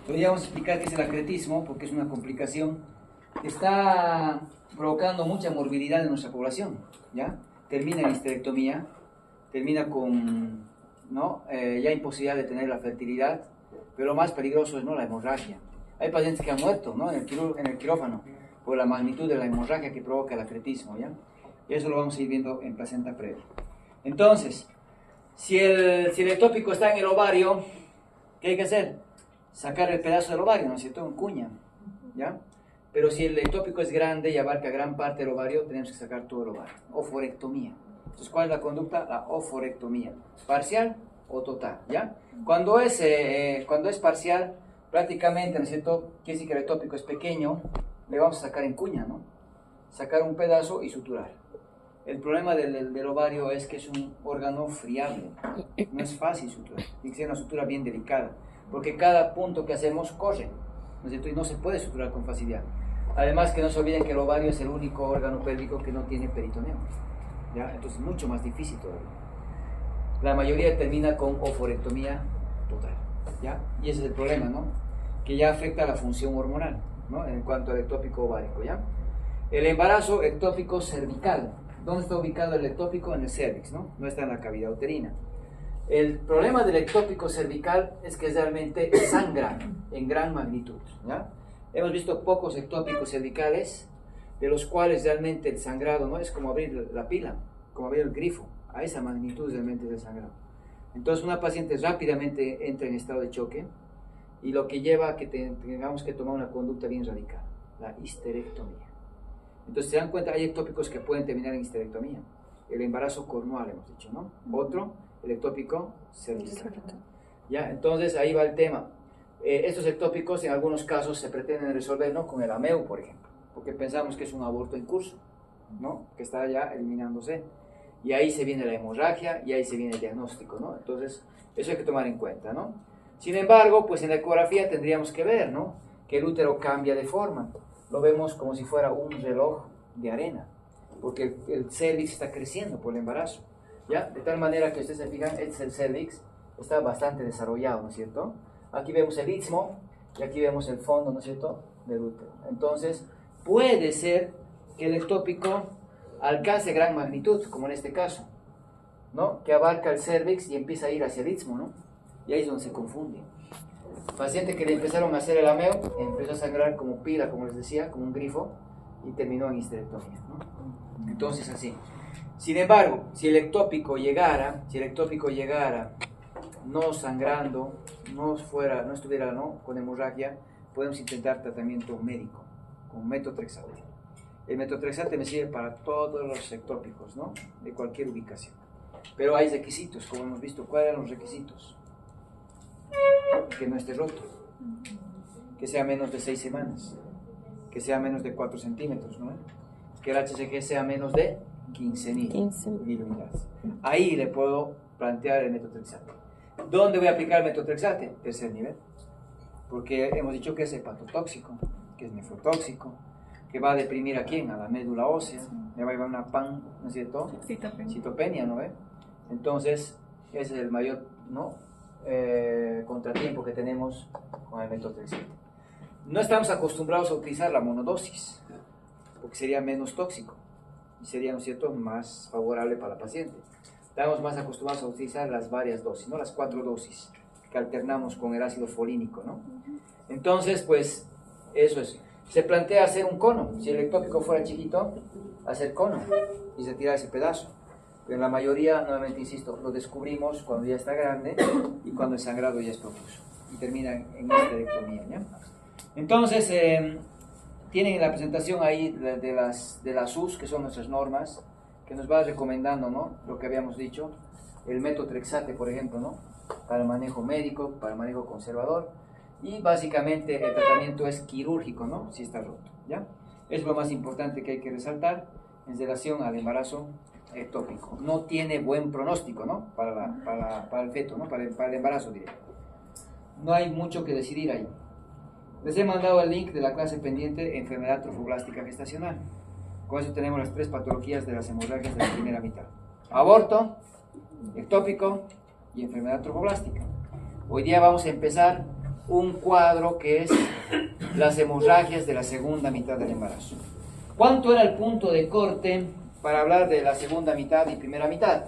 Podríamos explicar qué es el acretismo, porque es una complicación que está provocando mucha morbilidad en nuestra población, ¿ya? Termina en histerectomía, termina con, ¿no? Ya imposibilidad de tener la fertilidad, pero lo más peligroso es, ¿no?, la hemorragia. Hay pacientes que han muerto, ¿no?, en el quirófano por la magnitud de la hemorragia que provoca el acretismo, ¿ya? Y eso lo vamos a ir viendo en placenta previa. Entonces, si el ectópico está en el ovario, ¿qué hay que hacer? Sacar el pedazo del ovario, ¿no es cierto? En cuña, ¿ya? Pero si el ectópico es grande y abarca gran parte del ovario, tenemos que sacar todo el ovario. Oforectomía. Entonces, ¿cuál es la conducta? La oforectomía. Parcial o total, ¿ya? Cuando es parcial, prácticamente, ¿no es cierto?, quiere decir que el ectópico es pequeño, le vamos a sacar en cuña, ¿no? Sacar un pedazo y suturar. El problema del ovario es que es un órgano friable. No es fácil suturar. Tiene que ser una sutura bien delicada, porque cada punto que hacemos corre, ¿no es cierto?, y no se puede suturar con facilidad. Además, que no se olviden que el ovario es el único órgano pélvico que no tiene peritoneo, ¿ya? Entonces, mucho más difícil todavía. La mayoría termina con oforectomía total, ¿ya? Y ese es el problema, ¿no?, que ya afecta a la función hormonal, ¿no?, en cuanto al ectópico ovárico, ¿ya? El embarazo ectópico cervical. ¿Dónde está ubicado el ectópico? En el cervix, ¿no? No está en la cavidad uterina. El problema del ectópico cervical es que realmente sangra en gran magnitud, ¿ya? Hemos visto pocos ectópicos cervicales, de los cuales realmente el sangrado, ¿no?, es como abrir la pila, como abrir el grifo. A esa magnitud realmente es el sangrado. Entonces, una paciente rápidamente entra en estado de choque, y lo que lleva a que tengamos que tomar una conducta bien radical, la histerectomía. Entonces, se dan cuenta, hay ectópicos que pueden terminar en histerectomía. El embarazo cornual, hemos dicho, ¿no? Otro, el ectópico cervical. ¿Ya? Entonces, ahí va el tema. Estos ectópicos, en algunos casos, se pretenden resolver, ¿no?, con el AMEU, por ejemplo, porque pensamos que es un aborto en curso, ¿no?, que está ya eliminándose. Y ahí se viene la hemorragia, y ahí se viene el diagnóstico, ¿no? Entonces, eso hay que tomar en cuenta, ¿no? Sin embargo, pues en la ecografía tendríamos que ver, ¿no?, que el útero cambia de forma. Lo vemos como si fuera un reloj de arena, porque el cervix está creciendo por el embarazo, ¿ya? De tal manera que ustedes se fijan, este es el cervix, está bastante desarrollado, ¿no es cierto? Aquí vemos el istmo, y aquí vemos el fondo, ¿no es cierto?, del útero. Entonces, puede ser que el ectópico alcance gran magnitud, como en este caso, ¿no?, que abarca el cervix y empieza a ir hacia el istmo, ¿no? Y ahí es donde se confunde. Paciente que le empezaron a hacer el AMEO, empezó a sangrar como pila, como les decía, como un grifo, y terminó en histerectomía, ¿no? Entonces, así. Sin embargo, si el ectópico llegara no sangrando, no estuviera, ¿no?, con hemorragia, podemos intentar tratamiento médico con metotrexate. El metotrexate me sirve para todos los ectópicos, ¿no?, de cualquier ubicación. Pero hay requisitos, como hemos visto. ¿Cuáles eran los requisitos? Que no esté roto, que sea menos de 6 semanas, que sea menos de 4 centímetros, ¿no?, que el HCG sea menos de 15.000 miliunidades. Ahí le puedo plantear el metotrexate. ¿Dónde voy a aplicar el metotrexate? Tercer nivel, porque hemos dicho que es hepatotóxico, que es nefrotóxico, que va a deprimir a quién, a la médula ósea, le va a llevar una PAN, ¿no es cierto?, citopenia, ¿no ve? Entonces, ese es el mayor, ¿no?, contratiempo que tenemos con el metotrexate. No estamos acostumbrados a utilizar la monodosis, porque sería menos tóxico y sería, ¿no es cierto?, más favorable para la paciente. Estamos más acostumbrados a utilizar las varias dosis, ¿no?, las 4 dosis que alternamos con el ácido folínico, ¿no? Entonces, pues, eso es. Se plantea hacer un cono. Si el ectópico fuera chiquito, hacer cono y retirar ese pedazo. Pero en la mayoría, nuevamente insisto, lo descubrimos cuando ya está grande y cuando el sangrado ya es profuso y termina en histerectomía, ¿ya? Entonces, tienen en la presentación ahí de las US, que son nuestras normas, que nos va recomendando, ¿no?, lo que habíamos dicho, el metotrexate, por ejemplo, ¿no?, para el manejo médico, para el manejo conservador, y básicamente el tratamiento es quirúrgico, ¿no?, si está roto, ¿ya? Es lo más importante que hay que resaltar en relación al embarazo ectópico. No tiene buen pronóstico, ¿no?, para el feto, ¿no?, para el embarazo directo. No hay mucho que decidir ahí. Les he mandado el link de la clase pendiente enfermedad trofoblástica gestacional. Con eso tenemos las 3 patologías de las hemorragias de la primera mitad: aborto, ectópico y enfermedad trofoblástica. Hoy día vamos a empezar un cuadro que es las hemorragias de la segunda mitad del embarazo. ¿Cuánto era el punto de corte para hablar de la segunda mitad y primera mitad?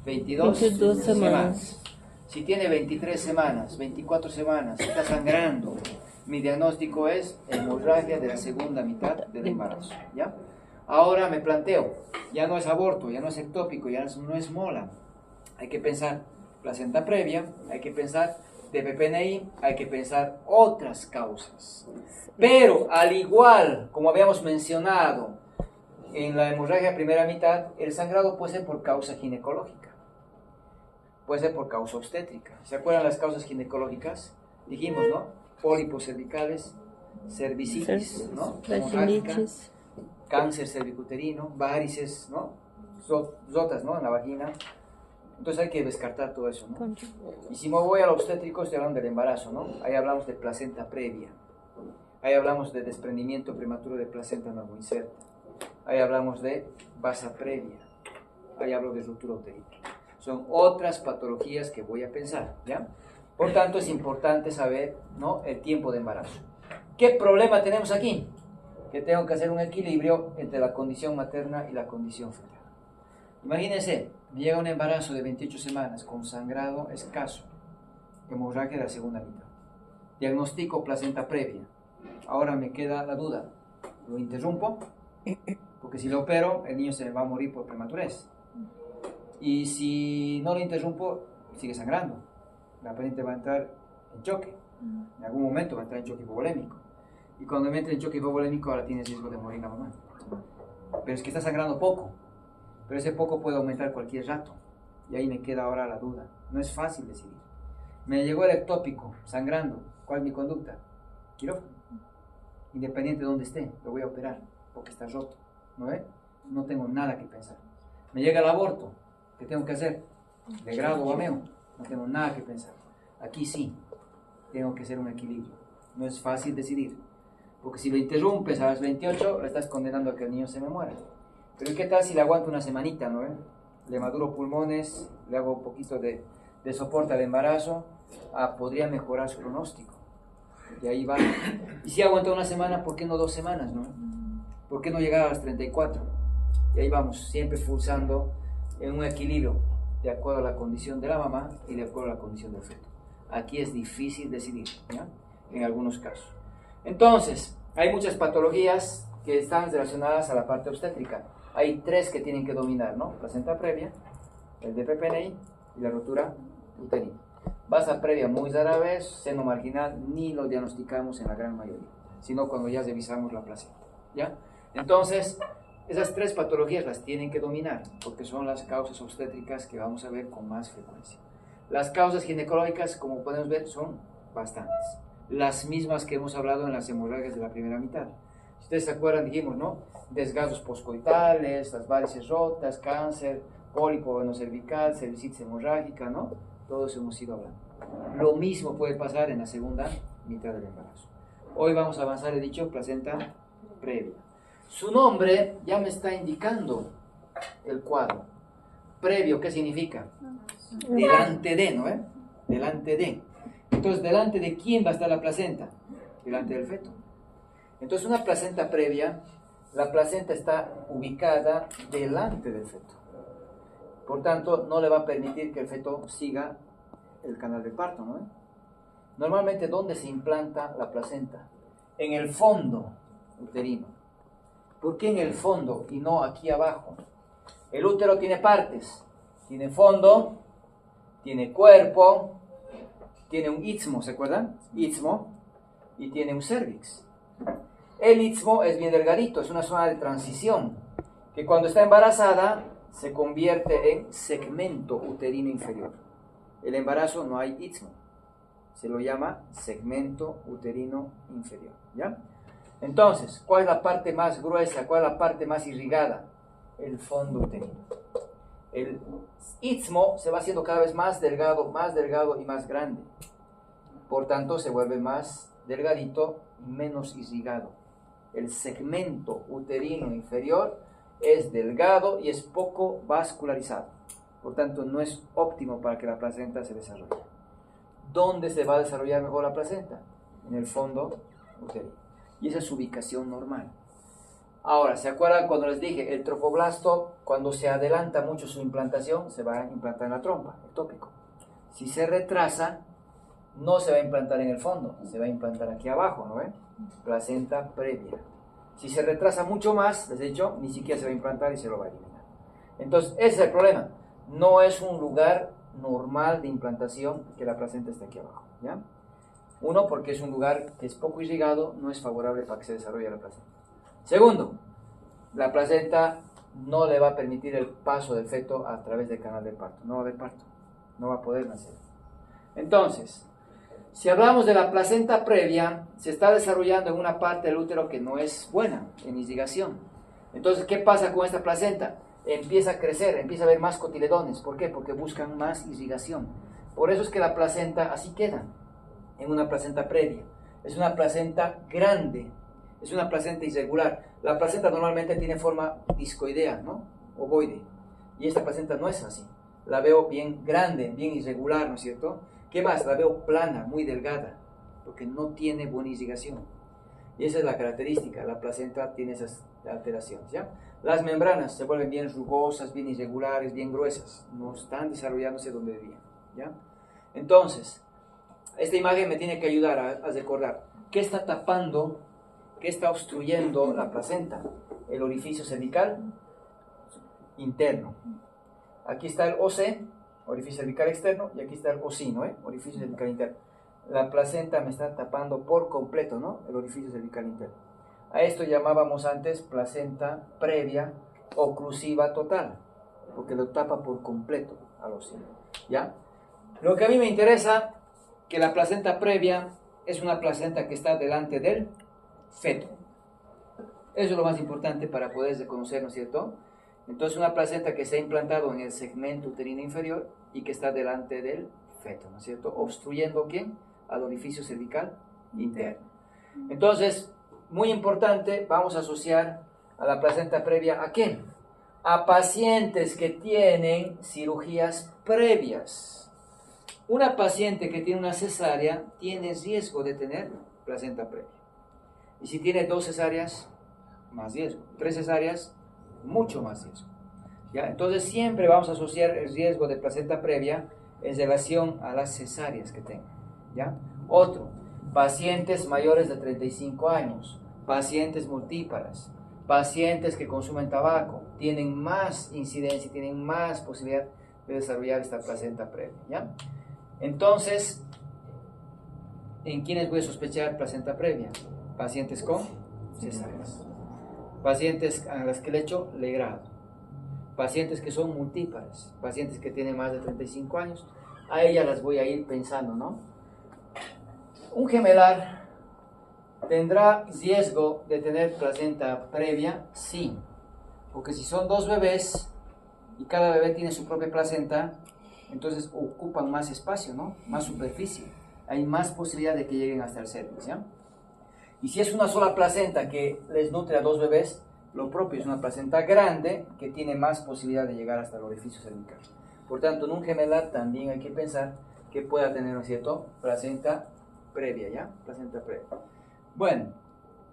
22 semanas. Si tiene 23 semanas, 24 semanas, está sangrando, mi diagnóstico es hemorragia de la segunda mitad del embarazo, ¿ya? Ahora me planteo, ya no es aborto, ya no es ectópico, ya no es mola. Hay que pensar placenta previa, hay que pensar DPPNI, hay que pensar otras causas. Pero al igual, como habíamos mencionado, en la hemorragia primera mitad, el sangrado puede ser por causa ginecológica, puede ser por causa obstétrica. ¿Se acuerdan las causas ginecológicas? Dijimos, ¿no? Pólipos cervicales, cervicitis, ¿no? Hemorrágica, cáncer cervicuterino, varices, ¿no? Zotas, ¿no? En la vagina. Entonces hay que descartar todo eso, ¿no? Y si me voy al obstétrico, estoy hablando del embarazo, ¿no? Ahí hablamos de placenta previa. Ahí hablamos de desprendimiento prematuro de placenta no inserta. Ahí hablamos de basa previa. Ahí hablo de ruptura uterina. Son otras patologías que voy a pensar, ¿ya? Por tanto, es importante saber, ¿no?, el tiempo de embarazo. ¿Qué problema tenemos aquí? Que tengo que hacer un equilibrio entre la condición materna y la condición fetal. Imagínense, me llega un embarazo de 28 semanas con sangrado escaso, hemorragia de la segunda mitad. Diagnostico placenta previa. Ahora me queda la duda, ¿lo interrumpo? Porque si lo opero, el niño se me va a morir por prematurez. Y si no lo interrumpo, sigue sangrando. La paciente va a entrar en choque. En algún momento va a entrar en choque hipovolémico. Y cuando me entre en choque hipovolémico, ahora tiene riesgo de morir la mamá. Pero es que está sangrando poco. Pero ese poco puede aumentar cualquier rato. Y ahí me queda ahora la duda. No es fácil decidir. Me llegó el ectópico, sangrando. ¿Cuál es mi conducta? Quirófano. Independiente de dónde esté, lo voy a operar, porque está roto. ¿No ve? No tengo nada que pensar. Me llega el aborto. ¿Qué tengo que hacer? ¿De grado o ameo? No tengo nada que pensar. Aquí sí, tengo que hacer un equilibrio. No es fácil decidir. Porque si lo interrumpes a las 28, le estás condenando a que el niño se me muera. Pero ¿qué tal si le aguanto una semanita, no? Le maduro pulmones, le hago un poquito de soporte al embarazo, podría mejorar su pronóstico. Y ahí va. Y si aguanta una semana, ¿por qué no 2 semanas, no? ¿Por qué no llegar a las 34? Y ahí vamos, siempre pulsando en un equilibrio, de acuerdo a la condición de la mamá y de acuerdo a la condición del feto. Aquí es difícil decidir, ¿ya? En algunos casos. Entonces, hay muchas patologías que están relacionadas a la parte obstétrica. Hay 3 que tienen que dominar, ¿no? Placenta previa, el DPPNI y la rotura uterina. Basa previa muy rara vez, seno marginal ni lo diagnosticamos en la gran mayoría, sino cuando ya revisamos la placenta, ¿ya? Entonces, esas 3 patologías las tienen que dominar, porque son las causas obstétricas que vamos a ver con más frecuencia. Las causas ginecológicas, como podemos ver, son bastantes. Las mismas que hemos hablado en las hemorragias de la primera mitad. Si ustedes se acuerdan, dijimos, ¿no? Desgarros poscoitales, las varices rotas, cáncer, pólipo cervical, cervicitis hemorrágica, ¿no? Todo eso hemos ido hablando. Lo mismo puede pasar en la segunda mitad del embarazo. Hoy vamos a avanzar, he dicho, placenta previa. Su nombre ya me está indicando el cuadro. Previo, ¿qué significa? Delante de, ¿no? Delante de. Entonces, ¿delante de quién va a estar la placenta? Delante del feto. Entonces, una placenta previa, la placenta está ubicada delante del feto. Por tanto, no le va a permitir que el feto siga el canal de parto, ¿no? Normalmente, ¿dónde se implanta la placenta? En el fondo uterino. ¿Por qué en el fondo y no aquí abajo? El útero tiene partes. Tiene fondo, tiene cuerpo, tiene un istmo, ¿se acuerdan? Istmo, y tiene un cervix. El istmo es bien delgadito, es una zona de transición, que cuando está embarazada se convierte en segmento uterino inferior. El embarazo no hay istmo, se lo llama segmento uterino inferior, ¿ya? Entonces, ¿cuál es la parte más gruesa? ¿Cuál es la parte más irrigada? El fondo uterino. El istmo se va haciendo cada vez más delgado y más grande. Por tanto, se vuelve más delgadito y menos irrigado. El segmento uterino inferior es delgado y es poco vascularizado. Por tanto, no es óptimo para que la placenta se desarrolle. ¿dónde se va a desarrollar mejor la placenta? En el fondo uterino. Y esa es su ubicación normal. Ahora, ¿se acuerdan cuando les dije? El trofoblasto, cuando se adelanta mucho su implantación, se va a implantar en la trompa, ectópico. Si se retrasa, no se va a implantar en el fondo, se va a implantar aquí abajo, ¿no ven? Placenta previa. Si se retrasa mucho más, les he dicho, ni siquiera se va a implantar y se lo va a eliminar. Entonces, ese es el problema. No es un lugar normal de implantación que la placenta esté aquí abajo, ¿ya? Uno, porque es un lugar que es poco irrigado, no es favorable para que se desarrolle la placenta. Segundo, la placenta no le va a permitir el paso del feto a través del canal de parto. No va a haber parto, no va a poder nacer. Entonces, si hablamos de la placenta previa, se está desarrollando en una parte del útero que no es buena, en irrigación. Entonces, ¿qué pasa con esta placenta? Empieza a crecer, empieza a haber más cotiledones. ¿Por qué? Porque buscan más irrigación. Por eso es que la placenta así queda, en una placenta previa. Es una placenta grande, es una placenta irregular. La placenta normalmente tiene forma discoidea, ¿no? Ovoide. Y esta placenta no es así. La veo bien grande, bien irregular, ¿no es cierto? ¿Qué más? La veo plana, muy delgada, porque no tiene buena irrigación. Y esa es la característica, la placenta tiene esas alteraciones, ¿ya? Las membranas se vuelven bien rugosas, bien irregulares, bien gruesas. No están desarrollándose donde debían, ¿ya? Entonces, esta imagen me tiene que ayudar a recordar qué está tapando, qué está obstruyendo la placenta. El orificio cervical interno. Aquí está el OC, orificio cervical externo, y aquí está el OC, ¿no? Orificio cervical interno. La placenta me está tapando por completo, ¿no? El orificio cervical interno. A esto llamábamos antes placenta previa oclusiva total, porque lo tapa por completo al OC, ¿ya? Lo que a mí me interesa, que la placenta previa es una placenta que está delante del feto. Eso es lo más importante para poder reconocer, ¿no es cierto? Entonces, una placenta que se ha implantado en el segmento uterino inferior y que está delante del feto, ¿no es cierto? Obstruyendo, ¿quién? Al orificio cervical interno. Entonces, muy importante, vamos a asociar a la placenta previa ¿a qué? A pacientes que tienen cirugías previas. Una paciente que tiene una cesárea tiene riesgo de tener placenta previa. Y si tiene 2 cesáreas, más riesgo. 3 cesáreas, mucho más riesgo, ¿ya? Entonces siempre vamos a asociar el riesgo de placenta previa en relación a las cesáreas que tengan, ¿ya? Otro, pacientes mayores de 35 años, pacientes multíparas, pacientes que consumen tabaco, tienen más incidencia, tienen más posibilidad de desarrollar esta placenta previa, ¿ya? Entonces, ¿en quiénes voy a sospechar placenta previa? Pacientes con cesáreas. Pacientes a las que le he hecho legrado, pacientes que son multípares, pacientes que tienen más de 35 años, a ellas las voy a ir pensando, ¿no? Un gemelar tendrá riesgo de tener placenta previa, sí, porque si son 2 bebés y cada bebé tiene su propia placenta, entonces ocupan más espacio, ¿no? Más superficie, hay más posibilidad de que lleguen hasta el cervix, ¿ya? Y si es una sola placenta que les nutre a 2 bebés, lo propio es una placenta grande que tiene más posibilidad de llegar hasta el orificio cervical. Por tanto, en un gemelar también hay que pensar que pueda tener, ¿no es cierto?, placenta previa, ¿ya? Placenta previa. Bueno,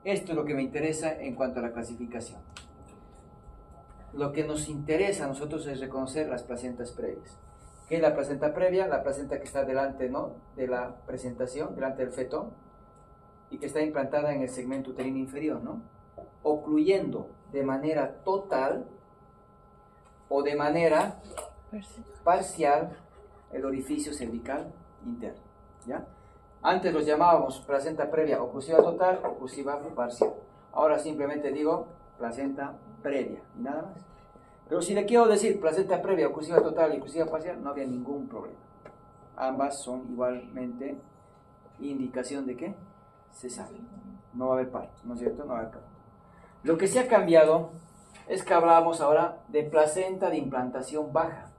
esto es lo que me interesa en cuanto a la clasificación. Lo que nos interesa a nosotros es reconocer las placentas previas. ¿Qué es la placenta previa? La placenta que está delante, ¿no?, de la presentación, delante del feto, y que está implantada en el segmento uterino inferior, ¿no? Ocluyendo de manera total o de manera parcial el orificio cervical interno, ¿ya? Antes los llamábamos placenta previa oclusiva total, oclusiva parcial. Ahora simplemente digo placenta previa y nada más. Pero si le quiero decir placenta previa, oclusiva total y oclusiva parcial, no había ningún problema. Ambas son igualmente indicación de ¿qué? Cesárea. No va a haber parto, ¿no es cierto? No va a haber parto. Lo que se ha cambiado es que hablábamos ahora de placenta de implantación baja.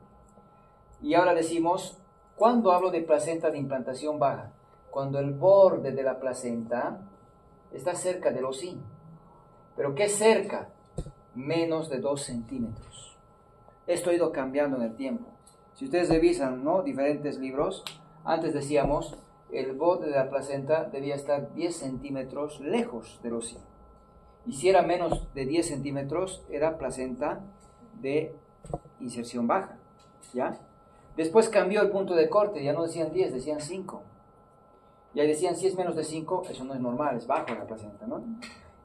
Y ahora decimos, ¿cuándo hablo de placenta de implantación baja? Cuando el borde de la placenta está cerca del OSI. ¿Pero qué cerca? Menos de 2 centímetros. Esto ha ido cambiando en el tiempo. Si ustedes revisan, ¿no?, diferentes libros, Antes decíamos, el borde de la placenta debía estar 10 centímetros lejos del OSI. Y si era menos de 10 centímetros, era placenta de inserción baja, ¿ya? Después cambió el punto de corte, ya no decían 10, decían 5. Y ahí decían, si es menos de 5, eso no es normal, es bajo la placenta, ¿no?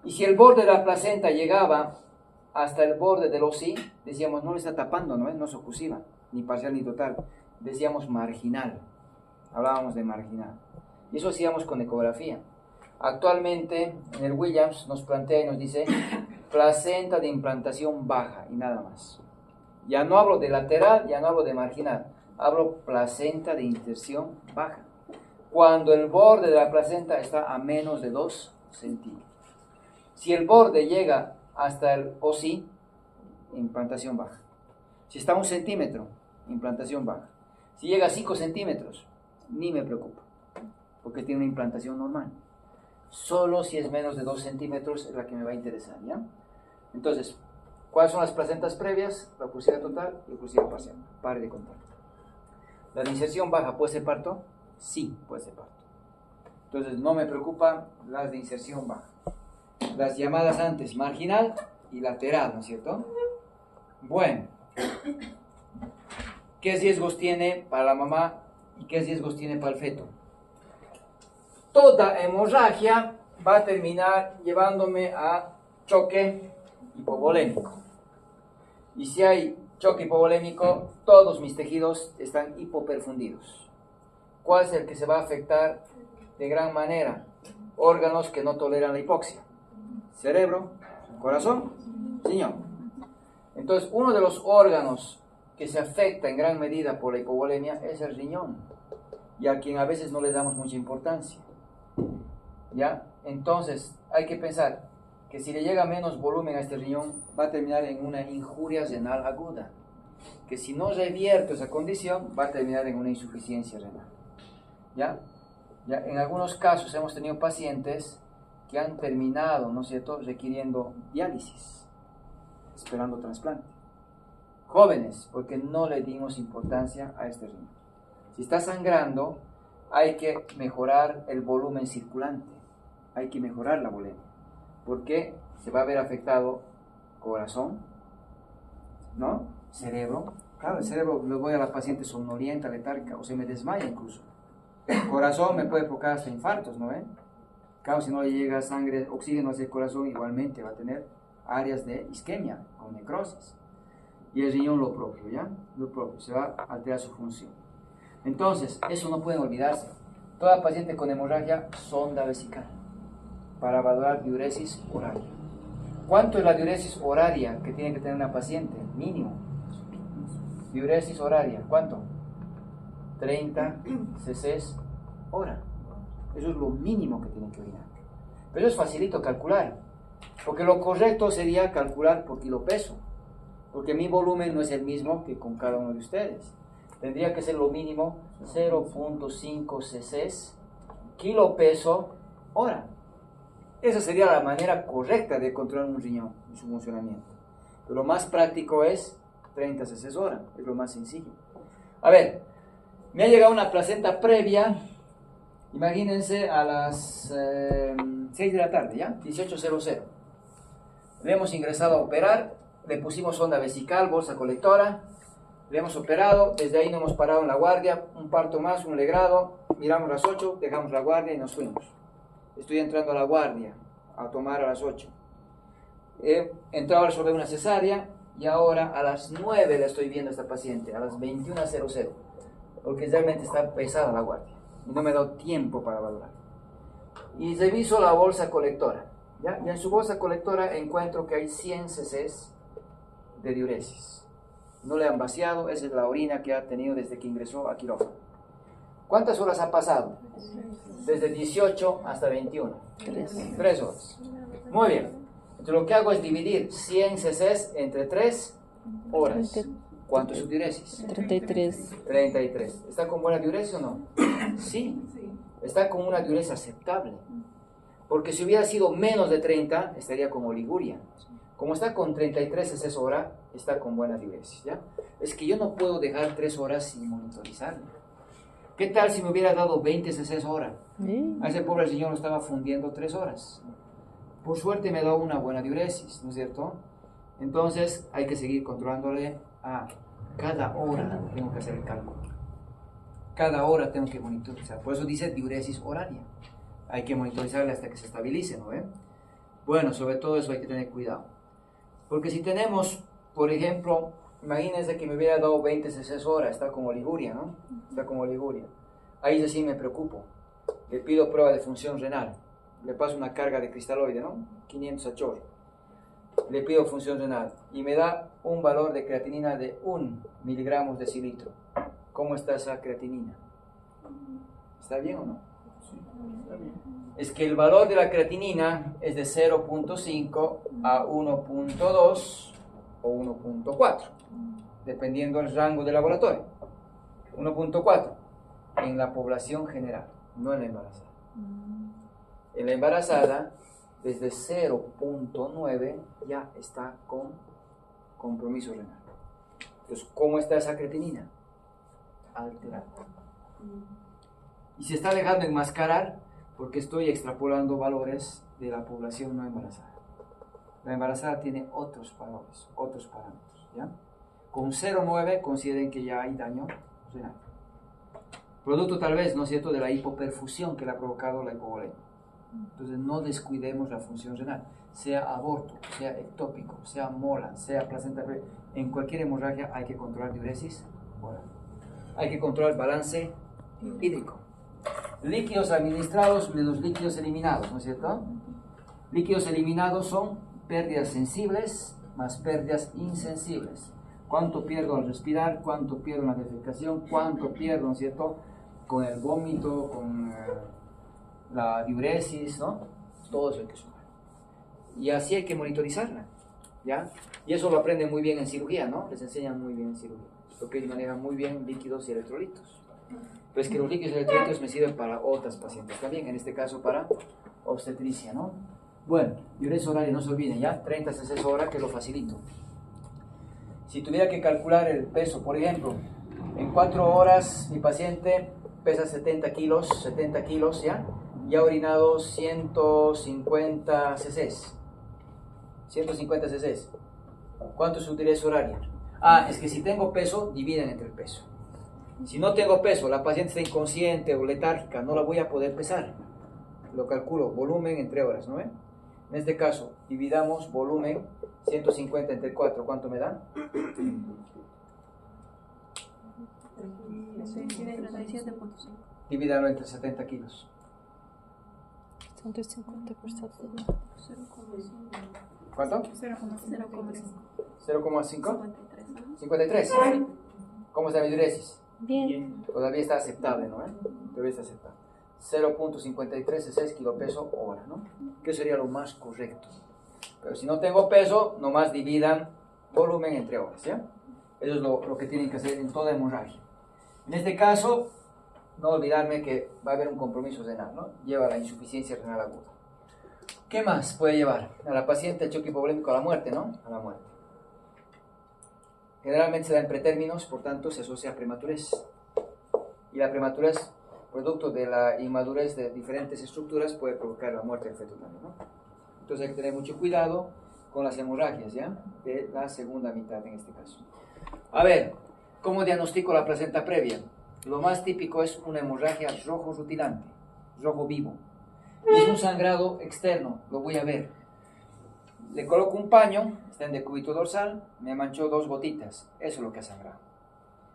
Y si el borde de la placenta llegaba hasta el borde del OSI, decíamos, no le está tapando, ¿no? No es oclusiva, ni parcial ni total. Decíamos marginal, hablábamos de marginal. Y eso hacíamos con ecografía. Actualmente, en el Williams nos plantea y nos dice, placenta de implantación baja y nada más. Ya no hablo de lateral, ya no hablo de marginal, hablo placenta de inserción baja. Cuando el borde de la placenta está a menos de 2 centímetros. Si el borde llega hasta el OSI, implantación baja. Si está a 1 centímetro, implantación baja. Si llega a 5 centímetros, ni me preocupa, porque tiene una implantación normal. Solo si es menos de 2 centímetros es la que me va a interesar, ¿ya? Entonces, ¿cuáles son las placentas previas? La oclusiva total y la oclusiva parcial. Pare de contar. ¿La de inserción baja puede ser parto? Sí, puede ser parto. Entonces, no me preocupan las de inserción baja. Las llamadas antes marginal y lateral, ¿no es cierto? Bueno, ¿qué riesgos tiene para la mamá y qué riesgos tiene para el feto? Toda hemorragia va a terminar llevándome a choque hipovolémico. Y si hay choque hipovolémico, todos mis tejidos están hipoperfundidos. ¿Cuál es el que se va a afectar de gran manera? Órganos que no toleran la hipoxia. Cerebro, corazón, riñón. Entonces, uno de los órganos que se afecta en gran medida por la hipovolemia es el riñón, y a quien a veces no le damos mucha importancia. ¿Ya? Entonces, hay que pensar que si le llega menos volumen a este riñón, va a terminar en una injuria renal aguda, que si no revierto esa condición, va a terminar en una insuficiencia renal. ¿Ya? Ya, en algunos casos hemos tenido pacientes que han terminado, ¿no es cierto?, requiriendo diálisis, esperando trasplante. Jóvenes, porque no le dimos importancia a este riñón. Si está sangrando, hay que mejorar el volumen circulante, hay que mejorar la volemia, porque se va a ver afectado corazón, ¿no? Cerebro. Claro, el cerebro lo voy a la paciente somnolienta, letárgica, o se me desmaya incluso. Corazón me puede provocar hasta infartos, ¿no ven? Claro, si no le llega sangre, oxígeno hacia el corazón, igualmente va a tener áreas de isquemia o necrosis. Y el riñón lo propio, ¿ya? Lo propio, se va a alterar su función. Entonces, eso no pueden olvidarse. Toda paciente con hemorragia, sonda vesical, para valorar diuresis horaria. ¿Cuánto es la diuresis horaria que tiene que tener una paciente? Mínimo. Diuresis horaria, ¿cuánto? 30 cc hora. Eso es lo mínimo que tiene que orinar. Pero es facilito calcular, porque lo correcto sería calcular por kilopeso, porque mi volumen no es el mismo que con cada uno de ustedes. Tendría que ser lo mínimo 0.5 cc kilopeso hora. Esa sería la manera correcta de controlar un riñón y su funcionamiento. Pero lo más práctico es 30 cc hora, es lo más sencillo. A ver, me ha llegado una placenta previa, imagínense a las 6 de la tarde, ¿ya? 18:00. Le hemos ingresado a operar, le pusimos sonda vesical, bolsa colectora, le hemos operado, desde ahí no hemos parado en la guardia, un parto más, un legrado, miramos las 8, dejamos la guardia y nos fuimos. Estoy entrando a la guardia, a tomar a las 8. He entrado sobre una cesárea y ahora a las 9 la estoy viendo a esta paciente, a las 21:00, porque realmente está pesada la guardia y no me he dado tiempo para valorar. Y reviso la bolsa colectora, ¿ya? Y en su bolsa colectora encuentro que hay 100 cc de diuresis. No le han vaciado, esa es la orina que ha tenido desde que ingresó a quirófano. ¿Cuántas horas ha pasado? Desde 18 hasta 21. 3 horas. Muy bien. Entonces lo que hago es dividir 100 cc entre 3 horas. ¿Cuánto es su diuresis? 33. 33. ¿Está con buena diuresis o no? Sí. Está con una diuresis aceptable. Porque si hubiera sido menos de 30, estaría con oliguria. Como está con 33 cc hora, está con buena diuresis, ¿ya? Es que yo no puedo dejar 3 horas sin monitorizarlo. ¿Qué tal si me hubiera dado 20 cc hora? A ese pobre señor lo estaba fundiendo 3 horas. Por suerte me da una buena diuresis, ¿no es cierto? Entonces hay que seguir controlándole a cada hora. Tengo que hacer el cálculo. Cada hora tengo que monitorizar. Por eso dice diuresis horaria. Hay que monitorizarle hasta que se estabilice, ¿no? Bueno, sobre todo eso hay que tener cuidado. Porque si tenemos, por ejemplo, imagínense que me hubiera dado 20 cc hora, está como Liguria, ¿no? Está como Liguria. Ahí sí me preocupo. Le pido prueba de función renal. Le paso una carga de cristaloide, ¿no? 500 a chorro. Le pido función renal y me da un valor de creatinina de 1 miligramos de decilitro. ¿Cómo está esa creatinina? ¿Está bien o no? Sí, está bien. Es que el valor de la creatinina es de 0.5 a 1.2 o 1.4, dependiendo del rango de laboratorio. 1.4 en la población general, no en la embarazada. En la embarazada, desde 0.9 ya está con compromiso renal. Entonces, ¿cómo está esa creatinina? Alterada. Y se está dejando enmascarar porque estoy extrapolando valores de la población no embarazada. La embarazada tiene otros valores, otros parámetros, ¿ya? Con 0.9 consideren que ya hay daño renal. Producto tal vez, ¿no es cierto?, de la hipoperfusión que le ha provocado la hipovolemia. Entonces no descuidemos la función renal, sea aborto, sea ectópico, sea mola, sea placenta previa. En cualquier hemorragia hay que controlar diuresis oral. Hay que controlar balance hídrico. Líquidos administrados menos líquidos eliminados, ¿no es cierto? Líquidos eliminados son pérdidas sensibles más pérdidas insensibles. ¿Cuánto pierdo al respirar? ¿Cuánto pierdo en la defecación? ¿Cuánto pierdo, ¿no es cierto?, con el vómito, con la diuresis, ¿no? Todo eso hay que sumar. Y así hay que monitorizarla, ¿ya? Y eso lo aprenden muy bien en cirugía, ¿no? Les enseñan muy bien en cirugía. Porque ellos manejan muy bien líquidos y electrolitos. Pero es que los líquidos y electrolitos me sirven para otras pacientes también, en este caso para obstetricia, ¿no? Bueno, diuresis horaria, no se olviden, ¿ya? 30 cc hora, que lo facilito. Si tuviera que calcular el peso, por ejemplo, en 4 horas mi paciente pesa 70 kilos, ¿ya? Y ha orinado 150 cc. 150 cc. ¿Cuánto es su diuresis horaria? Ah, es que si tengo peso, dividen entre el peso. Si no tengo peso, la paciente está inconsciente o letárgica, no la voy a poder pesar. Lo calculo, volumen entre horas, ¿no ven? En este caso, dividamos volumen 150 entre 4, ¿cuánto me da? 37.5. Divídalo entre 70 kilos. 150 por 70. ¿Cuánto? 0,5. 0,5. 53. ¿Cómo está mi diuresis? Bien. Todavía está aceptable, ¿no? Todavía está aceptable. 0.53 cc kilopeso hora, ¿no? Que sería lo más correcto. Pero si no tengo peso, nomás dividan volumen entre horas, ¿ya? Eso es lo que tienen que hacer en toda hemorragia. En este caso, no olvidarme que va a haber un compromiso renal, ¿no? Lleva a la insuficiencia renal aguda. ¿Qué más puede llevar? A la paciente el choque hipovolémico a la muerte, ¿no? A la muerte. Generalmente se da en pretérminos, por tanto se asocia a prematurez. Y la prematurez, producto de la inmadurez de diferentes estructuras, puede provocar la muerte del feto también, ¿no? Entonces hay que tener mucho cuidado con las hemorragias, ¿ya? De la segunda mitad en este caso. A ver, ¿cómo diagnostico la placenta previa? Lo más típico es una hemorragia rojo rutilante, rojo vivo. Y es un sangrado externo, lo voy a ver. Le coloco un paño, está en decúbito dorsal, me manchó 2 gotitas. Eso es lo que ha sangrado.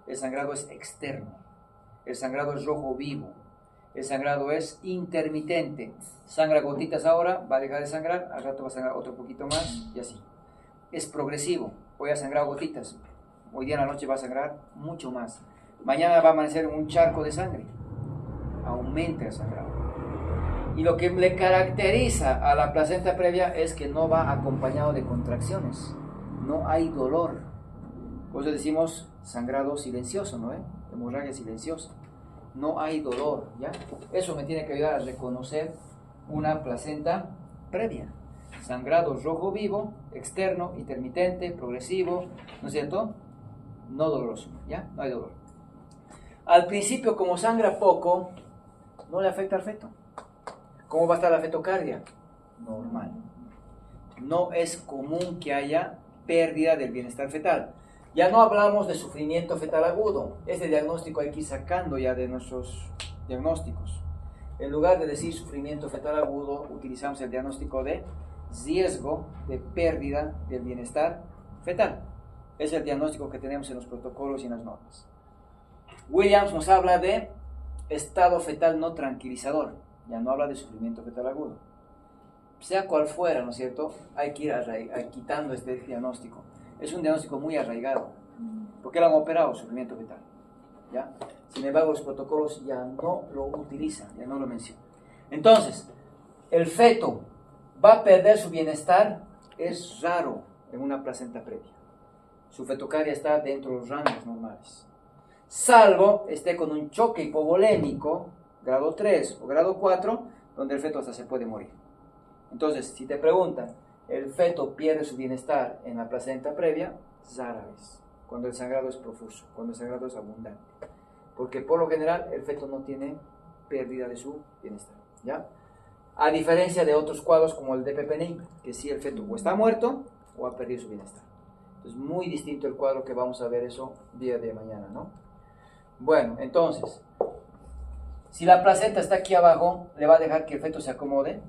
El sangrado es externo. El sangrado es rojo vivo. El sangrado es intermitente. Sangra gotitas ahora, va a dejar de sangrar, al rato va a sangrar otro poquito más y así. Es progresivo. Hoy ha sangrado gotitas. Hoy día en la noche va a sangrar mucho más. Mañana va a amanecer un charco de sangre. Aumenta el sangrado. Y lo que le caracteriza a la placenta previa es que no va acompañado de contracciones. No hay dolor. Por eso decimos sangrado silencioso, ¿no? Hemorragia silenciosa. No hay dolor, ¿ya? Eso me tiene que ayudar a reconocer una placenta previa. Sangrado rojo vivo, externo, intermitente, progresivo, ¿no es cierto? No doloroso, ¿ya? No hay dolor. Al principio, como sangra poco, no le afecta al feto. ¿Cómo va a estar la fetocardia? Normal. No es común que haya pérdida del bienestar fetal. Ya no hablamos de sufrimiento fetal agudo. Ese diagnóstico hay que ir sacando ya de nuestros diagnósticos. En lugar de decir sufrimiento fetal agudo, utilizamos el diagnóstico de riesgo de pérdida del bienestar fetal. Es el diagnóstico que tenemos en los protocolos y en las normas. Williams nos habla de estado fetal no tranquilizador. Ya no habla de sufrimiento fetal agudo. Sea cual fuera, ¿no es cierto? Hay que ir quitando este diagnóstico. Es un diagnóstico muy arraigado. Porque lo han operado, sufrimiento fetal. ¿Ya? Sin embargo, los protocolos ya no lo utilizan, ya no lo mencionan. Entonces, el feto va a perder su bienestar, es raro en una placenta previa. Su fetocardia está dentro de los rangos normales. Salvo esté con un choque hipovolémico, grado 3 o grado 4, donde el feto hasta se puede morir. Entonces, si te preguntan, ¿el feto pierde su bienestar en la placenta previa? Rara vez, cuando el sangrado es profuso, cuando el sangrado es abundante. Porque por lo general el feto no tiene pérdida de su bienestar, ¿ya? A diferencia de otros cuadros como el de DPPNI, que sí el feto o está muerto o ha perdido su bienestar. Entonces, muy distinto el cuadro que vamos a ver eso día de mañana, ¿no? Bueno, entonces, si la placenta está aquí abajo, ¿le va a dejar que el feto se acomode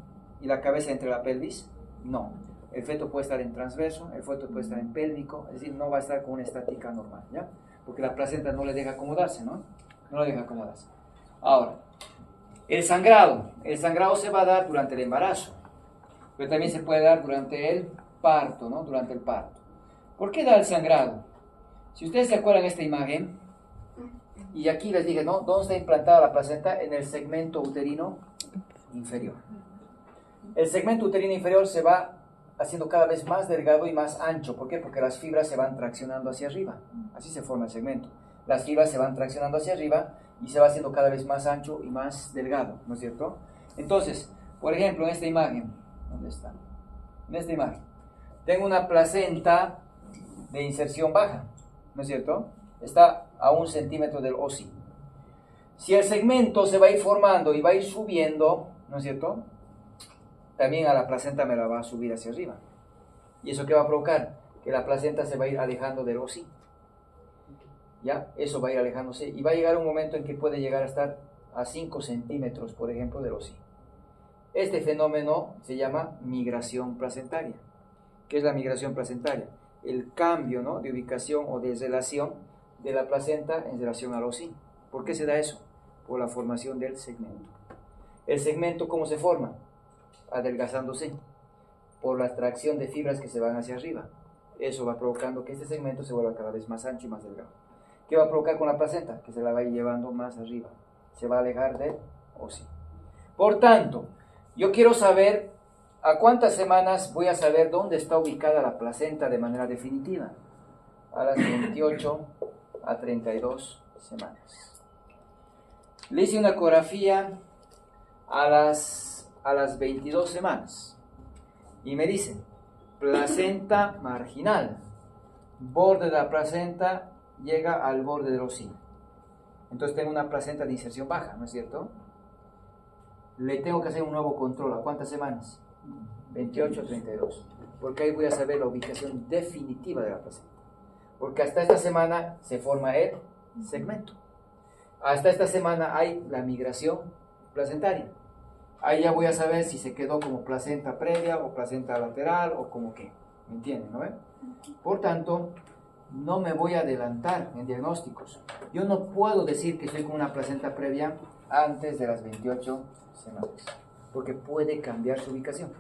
y la cabeza entre la pelvis? No. El feto puede estar en transverso, el feto puede estar en pélvico, es decir, no va a estar con una estática normal, ¿ya? Porque la placenta no le deja acomodarse, ¿no? No le deja acomodarse. Ahora, el sangrado se va a dar durante el embarazo, pero también se puede dar durante el parto, ¿no? Durante el parto. ¿Por qué da el sangrado? Si ustedes se acuerdan de esta imagen, y aquí les dije, ¿no? ¿Dónde está implantada la placenta? En el segmento uterino inferior. El segmento uterino inferior se va haciendo cada vez más delgado y más ancho. ¿Por qué? Porque las fibras se van traccionando hacia arriba. Así se forma el segmento. Las fibras se van traccionando hacia arriba y se va haciendo cada vez más ancho y más delgado, ¿no es cierto? Entonces, por ejemplo, en esta imagen, ¿dónde está? En esta imagen, tengo una placenta de inserción baja, ¿no es cierto? Está a 1 centímetro del OSI. Si el segmento se va a ir formando y va a ir subiendo, ¿no es cierto? También a la placenta me la va a subir hacia arriba. ¿Y eso qué va a provocar? Que la placenta se va a ir alejando del OSI. ¿Ya? Eso va a ir alejándose y va a llegar un momento en que puede llegar a estar a 5 centímetros, por ejemplo, del OSI. Este fenómeno se llama migración placentaria. ¿Qué es la migración placentaria? El cambio, ¿no?, de ubicación o de relación de la placenta en relación al OSI. ¿Por qué se da eso? Por la formación del segmento. ¿El segmento cómo se forma? Adelgazándose por la tracción de fibras que se van hacia arriba. Eso va provocando que este segmento se vuelva cada vez más ancho y más delgado. ¿Qué va a provocar con la placenta? Que se la va a ir llevando más arriba. Se va a alejar del OSI. Por tanto, yo quiero saber a cuántas semanas voy a saber dónde está ubicada la placenta de manera definitiva. A las 28 a 32 semanas. Le hice una ecografía a las 22 semanas y me dicen placenta marginal, borde de la placenta llega al borde del OSI. Entonces tengo una placenta de inserción baja, ¿no es cierto? Le tengo que hacer un nuevo control. ¿A cuántas semanas? 28 a 32, porque ahí voy a saber la ubicación definitiva de la placenta, porque hasta esta semana se forma el segmento, hasta esta semana hay la migración placentaria. Ahí ya voy a saber si se quedó como placenta previa o placenta lateral o como qué. ¿Me entienden, no? Por tanto, no me voy a adelantar en diagnósticos. Yo no puedo decir que estoy con una placenta previa antes de las 28 semanas, porque puede cambiar su ubicación.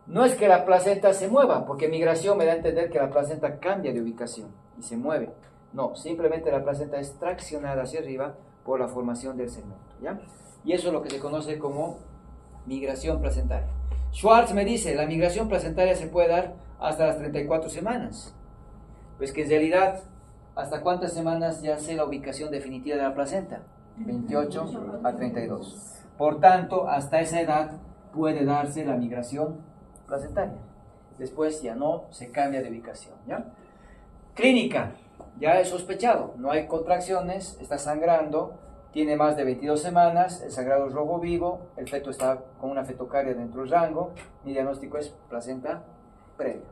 No es que la placenta se mueva, porque migración me da a entender que la placenta cambia de ubicación y se mueve. No, simplemente la placenta es traccionada hacia arriba por la formación del segmento, ¿ya? Y eso es lo que se conoce como migración placentaria. Schwartz me dice, la migración placentaria se puede dar hasta las 34 semanas. Pues que en realidad, ¿hasta cuántas semanas ya sé la ubicación definitiva de la placenta? 28 a 32. Por tanto, hasta esa edad puede darse la migración placentaria. Después ya no se cambia de ubicación, ¿ya? Clínica. Ya es sospechado, no hay contracciones, está sangrando, tiene más de 22 semanas, el sangrado es rojo vivo, el feto está con una fetocaria dentro del rango, mi diagnóstico es placenta previa.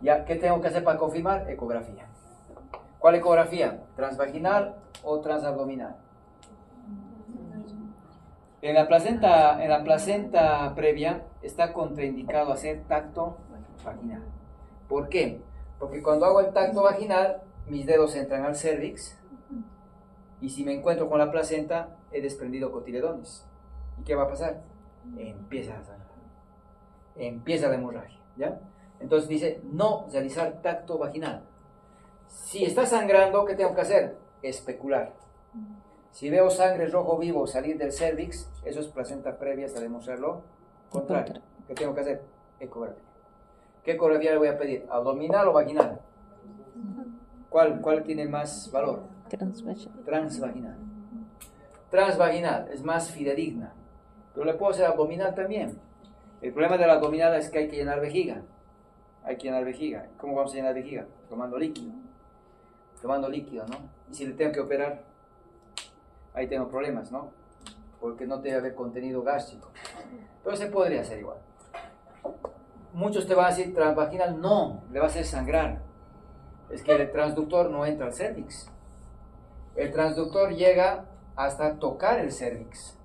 ¿Ya qué tengo que hacer para confirmar? Ecografía. ¿Cuál ecografía? ¿Transvaginal o transabdominal? En la placenta previa está contraindicado hacer tacto vaginal. ¿Por qué? Porque cuando hago el tacto vaginal, mis dedos entran al cérvix y si me encuentro con la placenta, he desprendido cotiledones. ¿Y qué va a pasar? Empieza a sangrar. Empieza la hemorragia, ¿ya? Entonces dice, no realizar tacto vaginal. Si está sangrando, ¿qué tengo que hacer? Especular. Si veo sangre rojo vivo salir del cérvix, eso es placenta previa hasta demostrarlo contrario. ¿Qué tengo que hacer? Ecografía. ¿Qué ecografía le voy a pedir? ¿Abdominal o vaginal? ¿Cuál tiene más valor? Transvaginal. Transvaginal es más fidedigna. Pero le puedo hacer abdominal también. El problema de la abdominal es que hay que llenar vejiga. Hay que llenar vejiga. ¿Cómo vamos a llenar vejiga? Tomando líquido. Tomando líquido, ¿no? Y si le tengo que operar, ahí tengo problemas, ¿no? Porque no debe haber contenido gástrico. Pero se podría hacer igual. Muchos te van a decir, transvaginal, no, le va a hacer sangrar. Es que el transductor no entra al cérvix. El transductor llega hasta tocar el cérvix,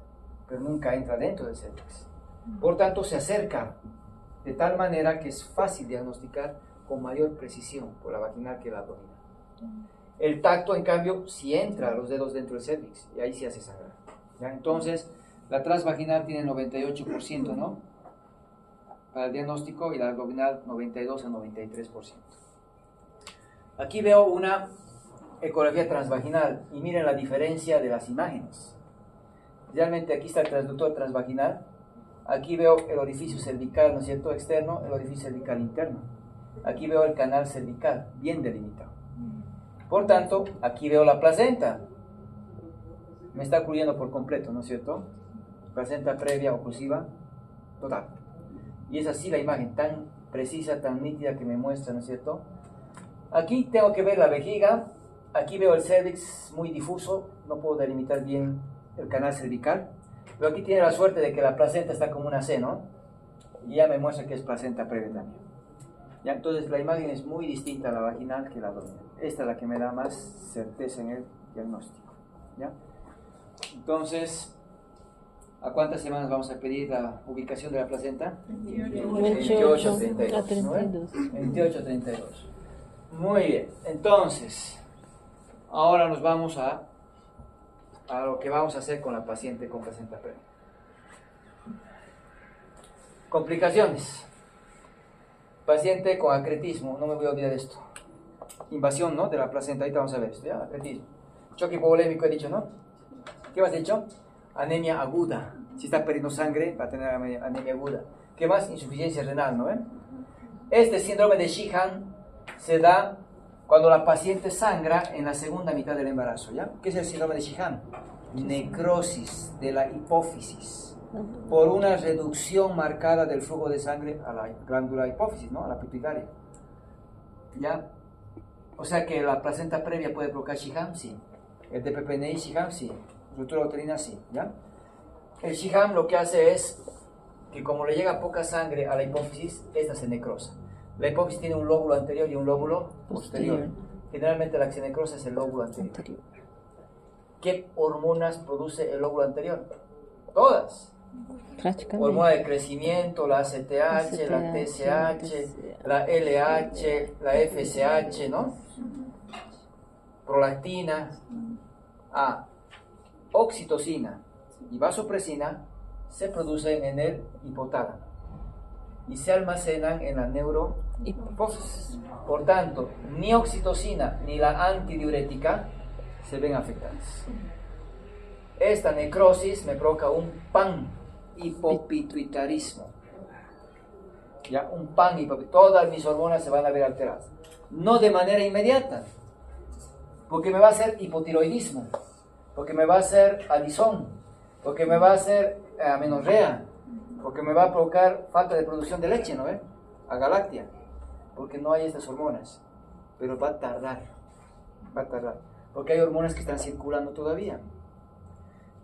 pero nunca entra dentro del cérvix. Por tanto, se acerca de tal manera que es fácil diagnosticar con mayor precisión por la vaginal que la abdominal. El tacto, en cambio, sí entra los dedos dentro del cérvix y ahí sí hace sangrar. ¿Ya? Entonces, la transvaginal tiene 98%, ¿no? Para el diagnóstico, y la abdominal 92 a 93%. Aquí veo una ecografía transvaginal y miren la diferencia de las imágenes. Realmente aquí está el transductor transvaginal. Aquí veo el orificio cervical, ¿no es cierto?, externo, el orificio cervical interno. Aquí veo el canal cervical, bien delimitado. Por tanto, aquí veo la placenta. Me está cubriendo por completo, ¿no es cierto? Placenta previa oclusiva total. Y es así la imagen, tan precisa, tan nítida que me muestra, ¿no es cierto? Aquí tengo que ver la vejiga. Aquí veo el cérvix muy difuso, no puedo delimitar bien el canal cervical. Pero aquí tiene la suerte de que la placenta está como una C, ¿no? Y ya me muestra que es placenta previa también. Ya, entonces la imagen es muy distinta a la vaginal que la abdominal. Esta es la que me da más certeza en el diagnóstico. ¿Ya? Entonces, ¿a cuántas semanas vamos a pedir la ubicación de la placenta? 28 a 32. 28 a 32. Muy bien. Entonces, ahora nos vamos a lo que vamos a hacer con la paciente con placenta previa. Complicaciones. Paciente con acretismo, no me voy a olvidar de esto. Invasión, ¿no?, de la placenta, ahorita vamos a ver esto, ¿ya? Acretismo. Choque hipovolémico he dicho, ¿no? ¿Qué más he dicho? Anemia aguda. Si está perdiendo sangre, va a tener anemia aguda. ¿Qué más? Insuficiencia renal, ¿no? Este síndrome de Sheehan se da cuando la paciente sangra en la segunda mitad del embarazo, ¿ya? ¿Qué es el síndrome de Sheehan? Necrosis de la hipófisis por una reducción marcada del flujo de sangre a la glándula hipófisis, ¿no?, a la pituitaria. ¿Ya? O sea que la placenta previa puede provocar Sheehan, sí. El DPPNI Sheehan, sí. Ruptura uterina, sí. ¿Ya? El Sheehan lo que hace es que como le llega poca sangre a la hipófisis, esta se necrosa. La hipófisis tiene un lóbulo anterior y un lóbulo posterior. Generalmente la que se necrosa es el lóbulo anterior. ¿Qué hormonas produce el lóbulo anterior? Todas. Hormona de crecimiento, la ACTH, la TSH, la LH, la FSH, ¿no? Prolactina, oxitocina y vasopresina se producen en el hipotálamo y se almacenan en la neurohipófisis. Por tanto, ni oxitocina ni la antidiurética se ven afectadas. Esta necrosis me provoca un panhipopituitarismo. Ya, un panhipopituitarismo. Todas mis hormonas se van a ver alteradas. No de manera inmediata, porque me va a hacer hipotiroidismo, porque me va a hacer alisón, porque me va a hacer amenorrea, porque me va a provocar falta de producción de leche, ¿no? Agalactia, porque no hay estas hormonas, pero va a tardar. va a tardar, porque hay hormonas que están circulando todavía.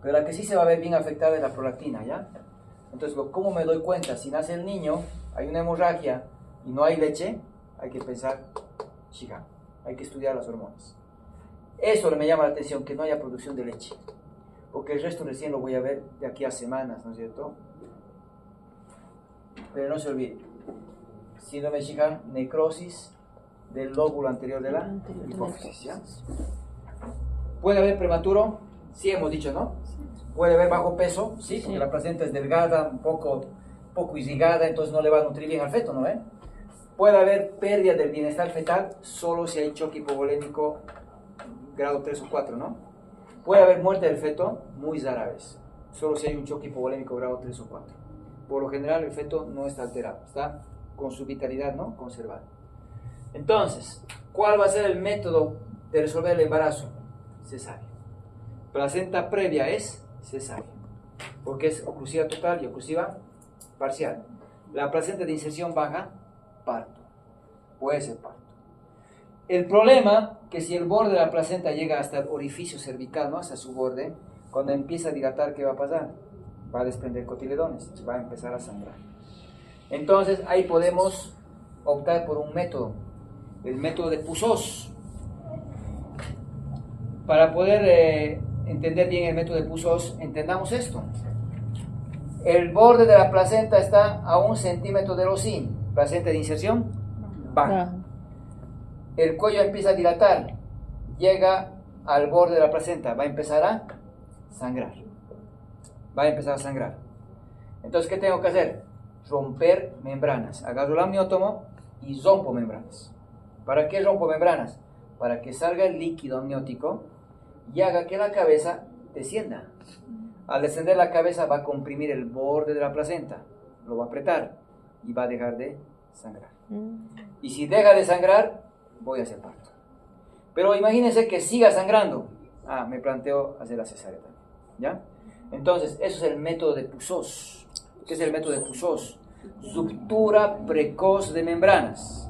Pero la que sí se va a ver bien afectada es la prolactina, ¿ya? Entonces, ¿cómo me doy cuenta? Si nace el niño, hay una hemorragia y no hay leche, hay que pensar, chica, hay que estudiar las hormonas. Eso me llama la atención, que no haya producción de leche. Porque el resto recién lo voy a ver de aquí a semanas, ¿no es cierto? Pero no se olvide, síndrome de Chica, necrosis del lóbulo anterior de la hipófisis, ¿ya? ¿Puede haber prematuro? Sí, hemos dicho, ¿no? ¿Puede haber bajo peso? Sí, porque la placenta es delgada, un poco irrigada, entonces no le va a nutrir bien al feto, ¿no? Puede haber pérdida del bienestar fetal solo si hay choque hipovolémico grado 3 o 4, ¿no? Puede haber muerte del feto, muy rara vez, solo si hay un choque hipovolémico grado 3 o 4. Por lo general el feto no está alterado, está con su vitalidad, ¿no?, conservada. Entonces, ¿cuál va a ser el método de resolver el embarazo? Cesárea. Placenta previa es cesárea, porque es oclusiva total y oclusiva parcial. La placenta de inserción baja, parto. Puede ser parto. El problema, que si el borde de la placenta llega hasta el orificio cervical, ¿no?, hasta su borde, cuando empieza a dilatar, ¿qué va a pasar? Va a desprender cotiledones, va a empezar a sangrar. Entonces, ahí podemos optar por un método, el método de Pusos. Para poder entender bien el método de Pusos, entendamos esto. El borde de la placenta está a 1 centímetro del osín, placenta de inserción baja. El cuello empieza a dilatar, llega al borde de la placenta, va a empezar a sangrar. Va a empezar a sangrar. Entonces, ¿qué tengo que hacer? Romper membranas. Agarro el amniótomo y rompo membranas. ¿Para qué rompo membranas? Para que salga el líquido amniótico y haga que la cabeza descienda. Al descender la cabeza va a comprimir el borde de la placenta, lo va a apretar y va a dejar de sangrar. Y si deja de sangrar, voy a hacer parto. Pero imagínense que siga sangrando. Me planteo hacer la cesárea también, ¿ya? Entonces, eso es el método de Pusos. ¿Qué es el método de Pusos? Ruptura precoz de membranas.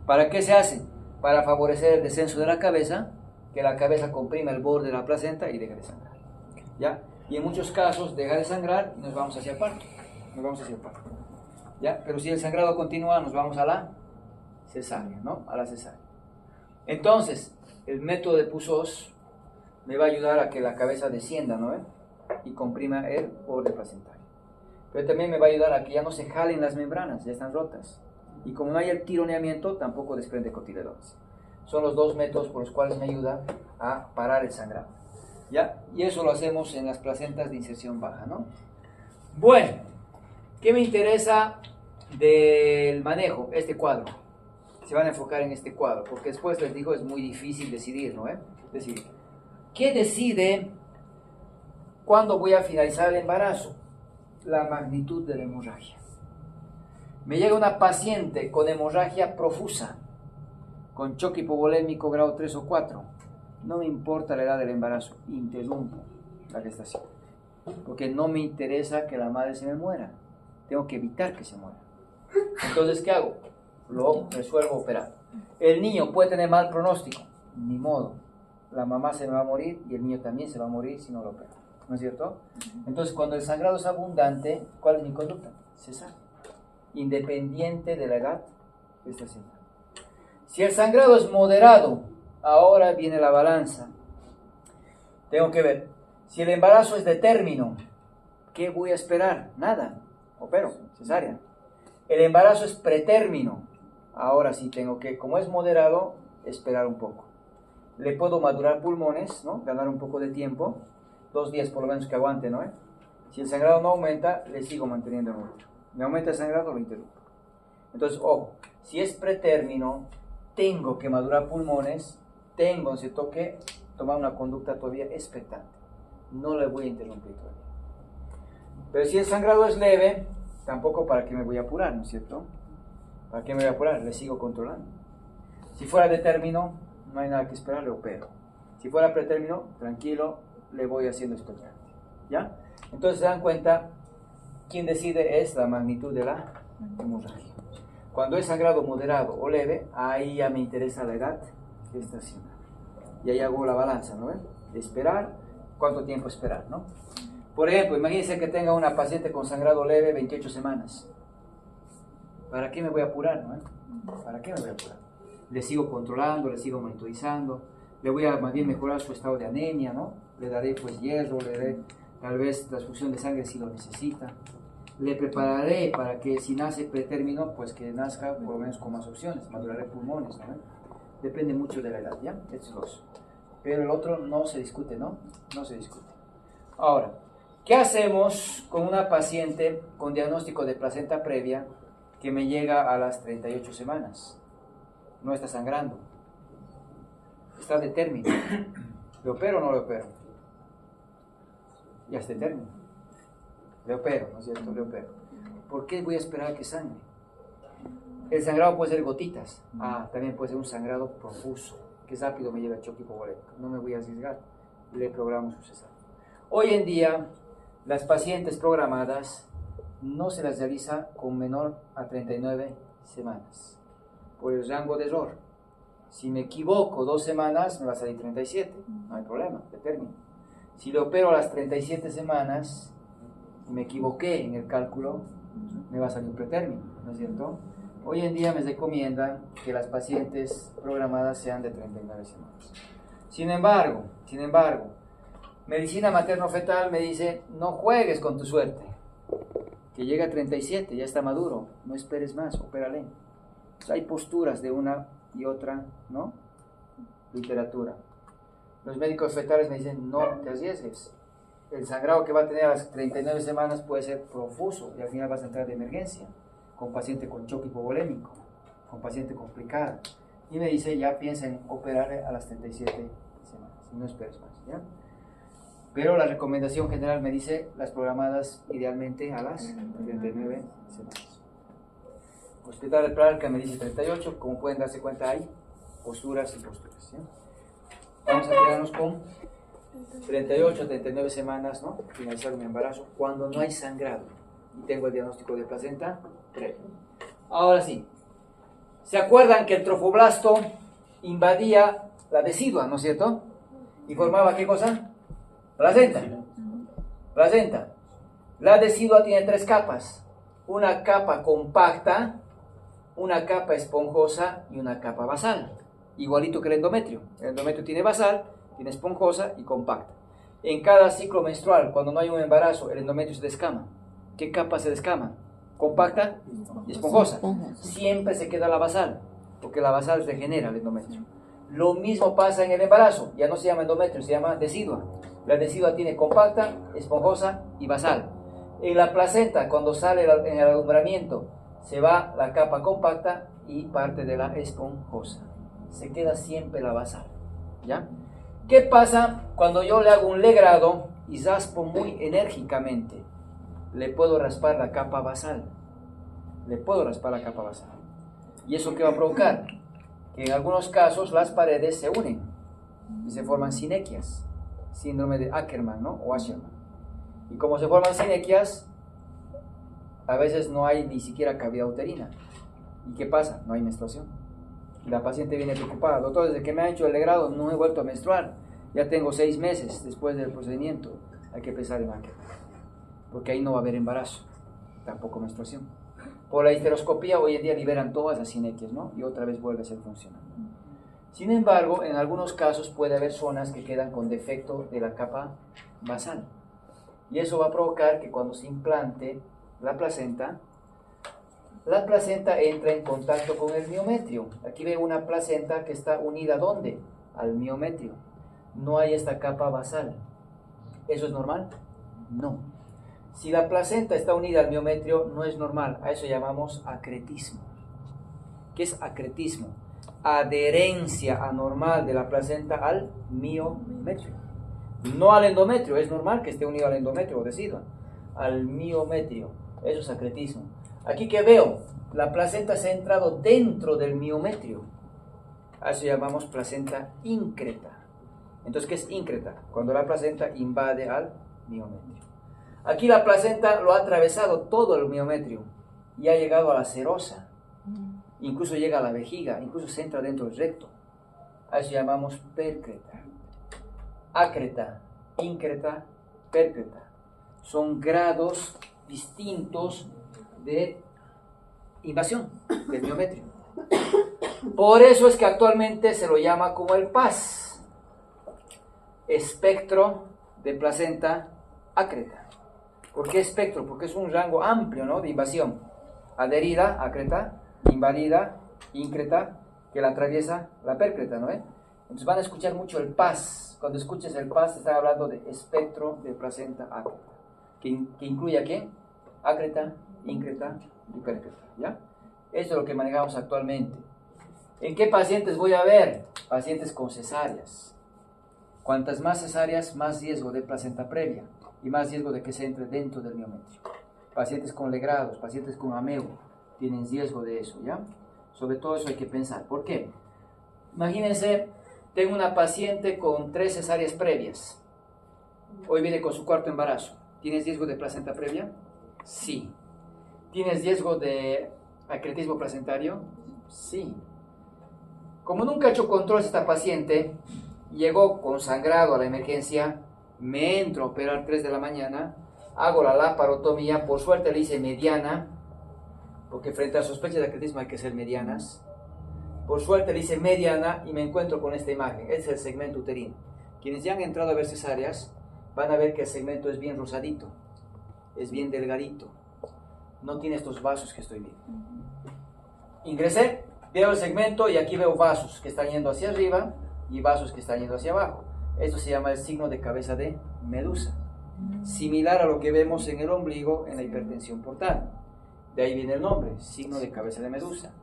¿Para qué se hace? Para favorecer el descenso de la cabeza, que la cabeza comprima el borde de la placenta y deja de sangrar, ¿ya? Y en muchos casos deja de sangrar y nos vamos hacia el parto. ¿Ya? Pero si el sangrado continúa, nos vamos a la cesárea, ¿no? A la cesárea. Entonces, el método de Pusos me va a ayudar a que la cabeza descienda, ¿no? Y comprima el borde placentario. Pero también me va a ayudar a que ya no se jalen las membranas, ya están rotas. Y como no hay el tironeamiento, tampoco desprende cotiledones. Son los dos métodos por los cuales me ayuda a parar el sangrado, ¿ya? Y eso lo hacemos en las placentas de inserción baja, ¿no? Bueno, ¿qué me interesa del manejo? Este cuadro. Se van a enfocar en este cuadro, porque después les digo, es muy difícil decidir, ¿no? Decidir. ¿Qué decide cuándo voy a finalizar el embarazo? La magnitud de la hemorragia. Me llega una paciente con hemorragia profusa, con choque hipovolémico grado 3 o 4. No me importa la edad del embarazo, interrumpo la gestación, porque no me interesa que la madre se me muera. Tengo que evitar que se muera. Entonces, ¿qué hago? Lo resuelvo operando. El niño puede tener mal pronóstico, ni modo. La mamá se me va a morir y el niño también se va a morir si no lo opero, ¿no es cierto? Entonces, cuando el sangrado es abundante, ¿cuál es mi conducta? Cesar, independiente de la edad que está haciendo. Si el sangrado es moderado, ahora viene la balanza. Tengo que ver, si el embarazo es de término, ¿qué voy a esperar? Nada, opero, cesárea. El embarazo es pretérmino, ahora sí tengo que, como es moderado, esperar un poco. Le puedo madurar pulmones, ¿no? Ganar un poco de tiempo, 2 días por lo menos que aguante, ¿no? Si el sangrado no aumenta, le sigo manteniendo el útero. Me aumenta el sangrado, lo interrumpo. Entonces, ojo, si es pretérmino, tengo que madurar pulmones, tengo, ¿cierto?, que tomar una conducta todavía expectante. No le voy a interrumpir todavía. Pero si el sangrado es leve, tampoco para qué me voy a apurar, ¿no es cierto? ¿Para qué me voy a apurar? Le sigo controlando. Si fuera de término, no hay nada que esperar, le opero. Si fuera pretérmino, tranquilo, le voy haciendo expectante, ¿ya? Entonces se dan cuenta, quien decide es la magnitud de la hemorragia. Cuando es sangrado moderado o leve, ahí ya me interesa la edad gestacional. y ahí hago la balanza, ¿no? De esperar, cuánto tiempo esperar, ¿no? Por ejemplo, imagínense que tenga una paciente con sangrado leve 28 semanas. ¿Para qué me voy a apurar, no? ¿Para qué me voy a apurar? Le sigo controlando, le sigo monitorizando, le voy a más bien mejorar su estado de anemia, ¿no? Le daré pues hierro, le daré tal vez transfusión de sangre si lo necesita. Le prepararé para que si nace pretérmino, pues que nazca por lo menos con más opciones, maduraré pulmones, ¿no? Depende mucho de la edad, ¿ya? Estos dos. Pero el otro no se discute, ¿no? No se discute. Ahora, ¿qué hacemos con una paciente con diagnóstico de placenta previa que me llega a las 38 semanas? No está sangrando. Está de término. ¿Le opero o no le opero? Ya está de término. Le opero, ¿no es cierto? Le opero. ¿Por qué voy a esperar a que sangre? El sangrado puede ser gotitas. También puede ser un sangrado profuso, que rápido me lleva a choque hipovolémico. No me voy a arriesgar. Le programo su cesárea. Hoy en día, las pacientes programadas no se las realiza con menor a 39 semanas. Por el rango de error. Si me equivoco 2 semanas, me va a salir 37. No hay problema, de término. Si le opero a las 37 semanas, me equivoqué en el cálculo, me va a salir pretérmino, ¿no es cierto? Hoy en día me recomiendan que las pacientes programadas sean de 39 semanas. Sin embargo, medicina materno-fetal me dice, no juegues con tu suerte. Que llega a 37, ya está maduro, no esperes más, opérale. Hay posturas de una y otra, ¿no? Literatura. Los médicos fetales me dicen, no te arriesgues. El sangrado que va a tener a las 39 semanas puede ser profuso y al final vas a entrar de emergencia, con paciente con choque hipovolémico, con paciente complicada. Y me dice, ya piensa en operar a las 37 semanas, y no esperes más, ¿ya? Pero la recomendación general me dice, las programadas idealmente a las 39 semanas. Hospital de Plarca me dice 38, como pueden darse cuenta hay posturas y posturas, ¿ya? Vamos a quedarnos con 38, 39 semanas, ¿no? Finalizar mi embarazo, cuando no hay sangrado y tengo el diagnóstico de placenta previo. Ahora sí, ¿se acuerdan que el trofoblasto invadía la decidua, ¿no es cierto? ¿Y formaba qué cosa? Placenta. Placenta. La decidua tiene 3 capas. Una capa compacta, una capa esponjosa y una capa basal. Igualito que el endometrio. El endometrio tiene basal, tiene esponjosa y compacta. En cada ciclo menstrual, cuando no hay un embarazo, el endometrio se descama. ¿Qué capa se descama? Compacta y esponjosa. Siempre se queda la basal, porque la basal regenera el endometrio. Lo mismo pasa en el embarazo. Ya no se llama endometrio, se llama decidua. La decidua tiene compacta, esponjosa y basal. En la placenta, cuando sale en el alumbramiento, se va la capa compacta y parte de la esponjosa. Se queda siempre la basal, ¿ya? ¿Qué pasa cuando yo le hago un legrado y raspo muy enérgicamente? Le puedo raspar la capa basal. Le puedo raspar la capa basal. ¿Y eso qué va a provocar? Que en algunos casos las paredes se unen y se forman sinequias. Síndrome de Ackermann, ¿no? O Asherman. Y como se forman sinequias, a veces no hay ni siquiera cavidad uterina. ¿Y qué pasa? No hay menstruación. Y la paciente viene preocupada. Doctor, desde que me ha hecho el legrado no he vuelto a menstruar. Ya tengo 6 meses después del procedimiento. Hay que pensar en Ackermann. Porque ahí no va a haber embarazo. Tampoco menstruación. Por la histeroscopía hoy en día liberan todas las sinequias, ¿no? Y otra vez vuelve a ser funcional. Sin embargo, en algunos casos puede haber zonas que quedan con defecto de la capa basal. Y eso va a provocar que cuando se implante la placenta entra en contacto con el miometrio. Aquí veo una placenta que está unida, ¿dónde? Al miometrio. No hay esta capa basal. ¿Eso es normal? No. Si la placenta está unida al miometrio, no es normal. A eso llamamos acretismo. ¿Qué es acretismo? Adherencia anormal de la placenta al miometrio. No al endometrio, es normal que esté unido al endometrio o decidua. Al miometrio, eso es acretismo. Aquí que veo, la placenta se ha entrado dentro del miometrio. A eso llamamos placenta íncreta. Entonces, ¿qué es íncreta? Cuando la placenta invade al miometrio. Aquí la placenta lo ha atravesado todo el miometrio y ha llegado a la serosa. Incluso llega a la vejiga, incluso se entra dentro del recto. A eso llamamos percreta. acreta, íncreta, percreta. Son grados distintos de invasión del miometrio. Por eso es que actualmente se lo llama como el PAS, espectro de placenta acreta. ¿Por qué espectro? Porque es un rango amplio, ¿no?, de invasión. Adherida, acreta, invadida, íncreta, que la atraviesa la percreta, ¿no? Entonces van a escuchar mucho el PAS. Cuando escuches el PAS, te están hablando de espectro de placenta acreta, que incluye a quién: acreta, íncreta y percreta, ¿ya? Eso es lo que manejamos actualmente. ¿En qué pacientes voy a ver? Pacientes con cesáreas. Cuantas más cesáreas, más riesgo de placenta previa y más riesgo de que se entre dentro del miometrio. Pacientes con legrados, pacientes con amego, tienen riesgo de eso, ¿ya? Sobre todo eso hay que pensar. ¿Por qué? Imagínense, tengo una paciente con 3 cesáreas previas. Hoy viene con su 4º embarazo. ¿Tienes riesgo de placenta previa? Sí. ¿Tienes riesgo de acretismo placentario? Sí. Como nunca he hecho control esta paciente, llegó con sangrado a la emergencia, me entro a operar 3 de la mañana, hago la laparotomía, por suerte le hice mediana, porque frente a sospecha de acretismo hay que ser medianas. Por suerte le hice mediana y me encuentro con esta imagen. Este es el segmento uterino. Quienes ya han entrado a ver cesáreas van a ver que el segmento es bien rosadito, es bien delgadito, no tiene estos vasos que estoy viendo. Ingresé, veo el segmento y aquí veo vasos que están yendo hacia arriba y vasos que están yendo hacia abajo. Esto se llama el signo de cabeza de medusa, similar a lo que vemos en el ombligo en la hipertensión portal. De ahí viene el nombre, signo de cabeza de medusa.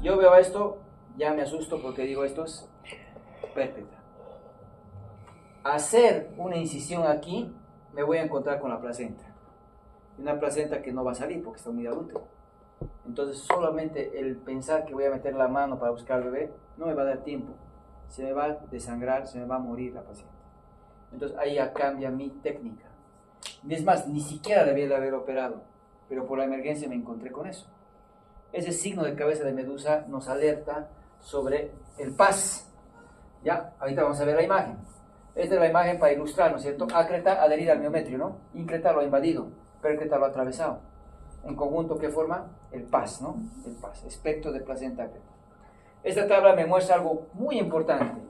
Yo veo esto, ya me asusto porque digo, esto es percreta. Hacer una incisión aquí, me voy a encontrar con la placenta. Una placenta que no va a salir porque está muy adulta. Entonces solamente el pensar que voy a meter la mano para buscar al bebé no me va a dar tiempo. Se me va a desangrar, se me va a morir la paciente. Entonces ahí ya cambia mi técnica. Es más, ni siquiera debía de haber operado, pero por la emergencia me encontré con eso. Ese signo de cabeza de medusa nos alerta sobre el PAS. Ya, ahorita vamos a ver la imagen. Esta es la imagen para ilustrar, ¿no es cierto? Acreta adherida al miometrio, ¿no? Íncreta lo ha invadido, percreta lo ha atravesado. En conjunto, ¿qué forma? El PAS, ¿no? El PAS, espectro de placenta acreta. Esta tabla me muestra algo muy importante.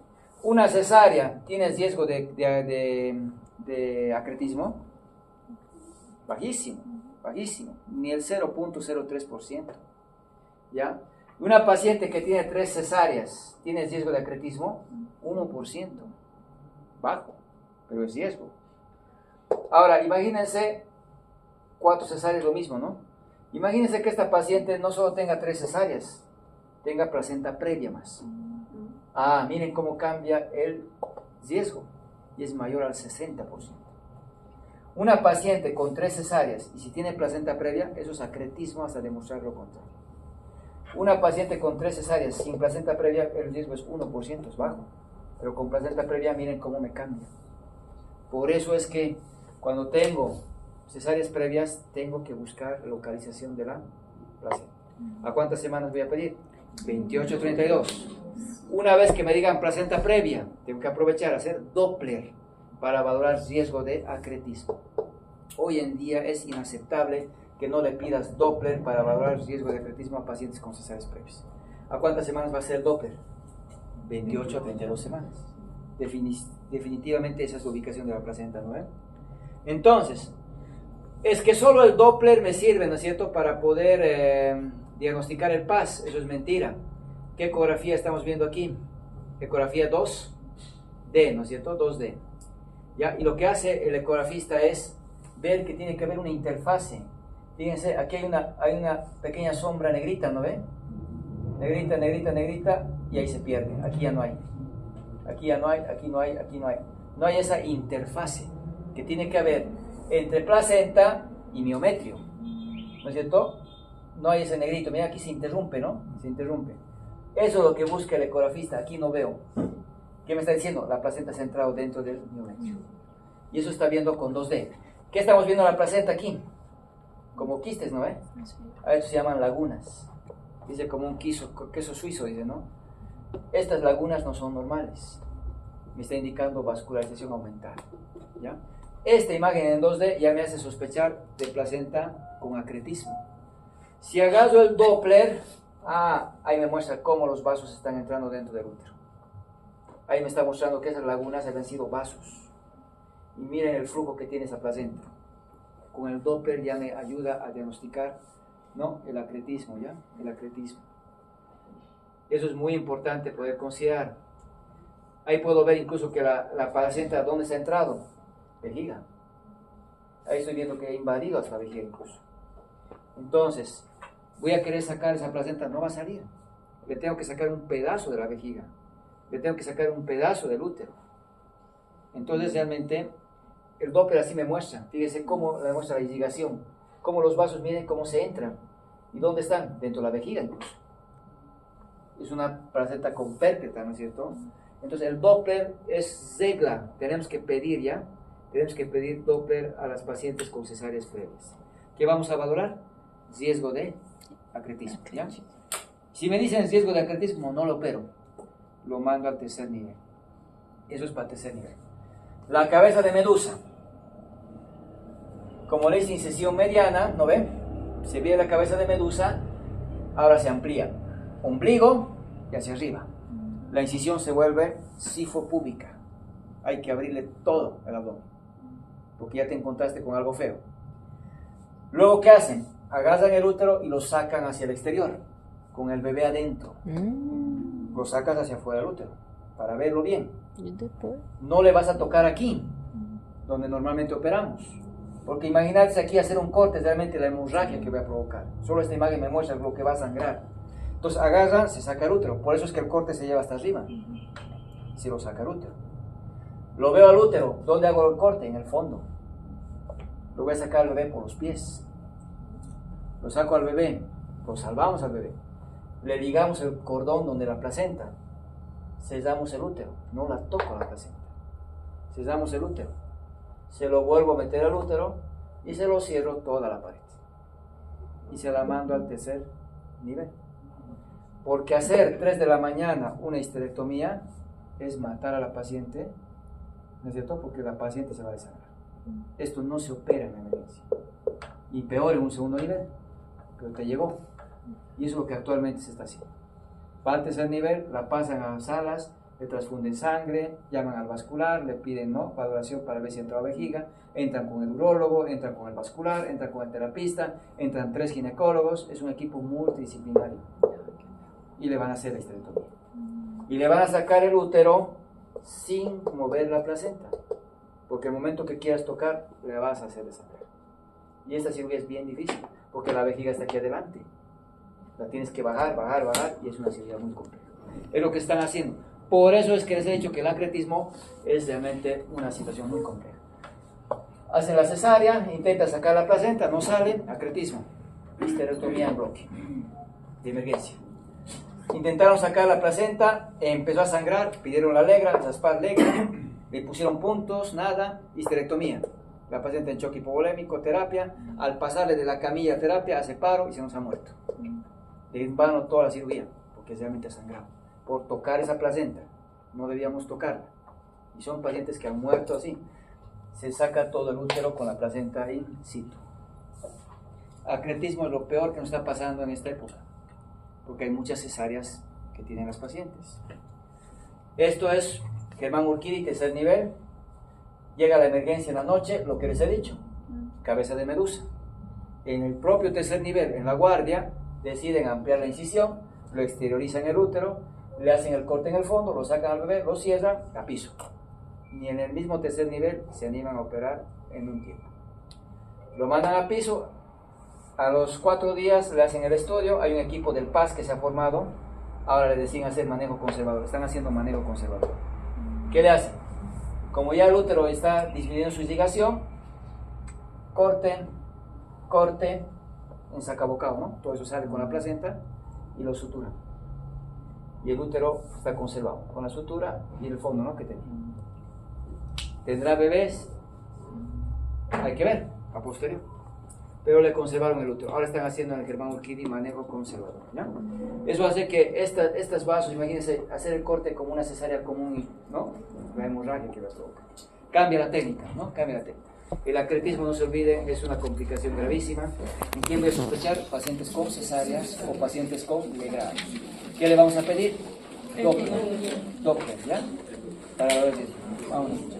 Una cesárea, ¿tienes riesgo de acretismo? Bajísimo, bajísimo, ni el 0.03%. ¿Ya? Una paciente que tiene 3 cesáreas, ¿tienes riesgo de acretismo? 1%. Bajo, pero es riesgo. Ahora, imagínense 4 cesáreas, lo mismo, ¿no? Imagínense que esta paciente no solo tenga 3 cesáreas, tenga placenta previa más. Ah, miren cómo cambia el riesgo y es mayor al 60%. Una paciente con 3 cesáreas y si tiene placenta previa, eso es acretismo hasta demostrar lo contrario. Una paciente con 3 cesáreas sin placenta previa, el riesgo es 1%, es bajo. Pero con placenta previa, miren cómo me cambia. Por eso es que cuando tengo cesáreas previas, tengo que buscar localización de la placenta. ¿A cuántas semanas voy a pedir? 28, 32. Una vez que me digan placenta previa, tengo que aprovechar a hacer Doppler para valorar riesgo de acretismo. Hoy en día es inaceptable que no le pidas Doppler para valorar riesgo de acretismo a pacientes con cesáreas previas. ¿A cuántas semanas va a ser el Doppler? 28 a 32 semanas. Definitivamente esa es la ubicación de la placenta, ¿no? Entonces, es que solo el Doppler me sirve, ¿no es cierto?, para poder diagnosticar el PAS. Eso es mentira. ¿Qué ecografía estamos viendo aquí? Ecografía 2D, ¿no es cierto? 2D. ¿Ya? Y lo que hace el ecografista es ver que tiene que haber una interfase. Fíjense, aquí hay una pequeña sombra negrita, ¿no ve? Negrita, negrita, negrita, y ahí se pierde. Aquí ya no hay. Aquí ya no hay, aquí no hay, aquí no hay. No hay esa interfase que tiene que haber entre placenta y miometrio. ¿No es cierto? No hay ese negrito. Mira, aquí se interrumpe, ¿no? Se interrumpe. Eso es lo que busca el ecografista. Aquí no veo. ¿Qué me está diciendo? La placenta se ha entrado dentro del miometrio. Y eso está viendo con 2D. ¿Qué estamos viendo en la placenta aquí? Como quistes, ¿no? A esto se llaman lagunas. Dice como un queso suizo, dice, ¿no? Estas lagunas no son normales. me está indicando vascularización aumentada, ¿ya? Esta imagen en 2D ya me hace sospechar de placenta con acretismo. Si agarro el Doppler, ahí me muestra cómo los vasos están entrando dentro del útero. Ahí me está mostrando que esas lagunas habían sido vasos. Y miren el flujo que tiene esa placenta. Con el Doppler ya me ayuda a diagnosticar, ¿no?, el acretismo, ¿ya? El acretismo. Eso es muy importante poder considerar. Ahí puedo ver incluso que la placenta, ¿dónde se ha entrado? Vejiga. Ahí estoy viendo que ha invadido hasta la vejiga incluso. Entonces, voy a querer sacar esa placenta, no va a salir. Le tengo que sacar un pedazo de la vejiga. Le tengo que sacar un pedazo del útero. Entonces realmente el Doppler así me muestra. Fíjense cómo me muestra la irrigación. Cómo los vasos, miren cómo se entran. ¿Y dónde están? Dentro de la vejiga incluso. Es una placenta con pérpeta, ¿no es cierto? Entonces el Doppler es regla. Tenemos que pedir ya. Tenemos que pedir Doppler a las pacientes con cesáreas previas. ¿Qué vamos a valorar? Riesgo de acretismo, ¿ya? Si me dicen riesgo de acretismo, no lo opero. Lo mando al tercer nivel. Eso es para el tercer nivel. La cabeza de medusa. Como le hice incisión mediana, ¿no ven? Se ve la cabeza de medusa, ahora se amplía. Ombligo y hacia arriba. La incisión se vuelve sifopúbica. Hay que abrirle todo el abdomen, porque ya te encontraste con algo feo. Luego, ¿qué hacen? Agarran el útero y lo sacan hacia el exterior, con el bebé adentro. Lo sacas hacia afuera del útero, para verlo bien. No le vas a tocar aquí, donde normalmente operamos. Porque imagínate aquí hacer un corte, es realmente la hemorragia que voy a provocar. Solo esta imagen me muestra lo que va a sangrar. Entonces agarran, se saca el útero. Por eso es que el corte se lleva hasta arriba. Se lo saca el útero. Lo veo al útero. ¿Dónde hago el corte? En el fondo. Lo voy a sacar al bebé por los pies. Lo saco al bebé. Lo salvamos al bebé. Le ligamos el cordón donde la placenta. Sellamos el útero. No la toco a la placenta. Sellamos el útero. Se lo vuelvo a meter al útero y se lo cierro toda la pared. Y se la mando al tercer nivel. Porque hacer 3 de la mañana una histerectomía es matar a la paciente, ¿no es cierto? Porque la paciente se va a desangrar. Esto no se opera en emergencia. Y peor en un segundo nivel, pero te llegó. Y eso es lo que actualmente se está haciendo. Va al tercer nivel, la pasan a salas, le transfunden sangre, llaman al vascular, le piden, ¿no?, valoración para ver si entra a vejiga, entran con el urólogo, entran con el vascular, entran con el terapista, entran 3 ginecólogos, es un equipo multidisciplinario. Y le van a hacer la histerectomía. Y le van a sacar el útero sin mover la placenta. Porque el momento que quieras tocar, le vas a hacer desangrar. Y esta cirugía es bien difícil, porque la vejiga está aquí adelante. La tienes que bajar, y es una cirugía muy compleja. Es lo que están haciendo. Por eso es que les he dicho que el acretismo es realmente una situación muy compleja. Hacen la cesárea, intentan sacar la placenta, no sale, acretismo. Histerectomía en bloque, de emergencia. Intentaron sacar la placenta, empezó a sangrar, pidieron la legra, raspar legra, le pusieron puntos, nada, histerectomía. La paciente en choque hipovolémico, terapia, al pasarle de la camilla a terapia, hace paro y se nos ha muerto. De en vano toda la cirugía, porque realmente ha sangrado. Por tocar esa placenta, no debíamos tocarla. Y son pacientes que han muerto así. Se saca todo el útero con la placenta in situ. Acretismo es lo peor que nos está pasando en esta época, porque hay muchas cesáreas que tienen las pacientes. Esto es Germán Urquidi, tercer nivel. Llega a la emergencia en la noche, lo que les he dicho, cabeza de medusa. En el propio tercer nivel, en la guardia, deciden ampliar la incisión, lo exteriorizan el útero, le hacen el corte en el fondo, lo sacan al bebé, lo cierran, a piso. Ni en el mismo tercer nivel se animan a operar en un tiempo. Lo mandan a piso, a los 4 días le hacen el estudio, hay un equipo del PAS que se ha formado, ahora le deciden hacer manejo conservador, están haciendo manejo conservador. ¿Qué le hacen? Como ya el útero está disminuyendo su irrigación, corte, en sacabocado, ¿no? Todo eso sale con la placenta y lo suturan. Y el útero está conservado con la sutura y el fondo, ¿no?, que tenía. ¿Tendrá bebés? Hay que ver, a posterior. Pero le conservaron el útero. Ahora están haciendo en el Germán Urquidi manejo conservador, ¿ya? Eso hace que estas vasos, imagínense, hacer el corte como una cesárea común, ¿no? la hemorragia que va a provocar. Cambia la técnica, ¿no? Cambia la técnica. El acretismo, no se olviden, es una complicación gravísima. ¿En quién voy a sospechar? Pacientes con cesáreas o pacientes con legrados. ¿Qué le vamos a pedir? Doppler, ¿ya? Para ver si... Vamos.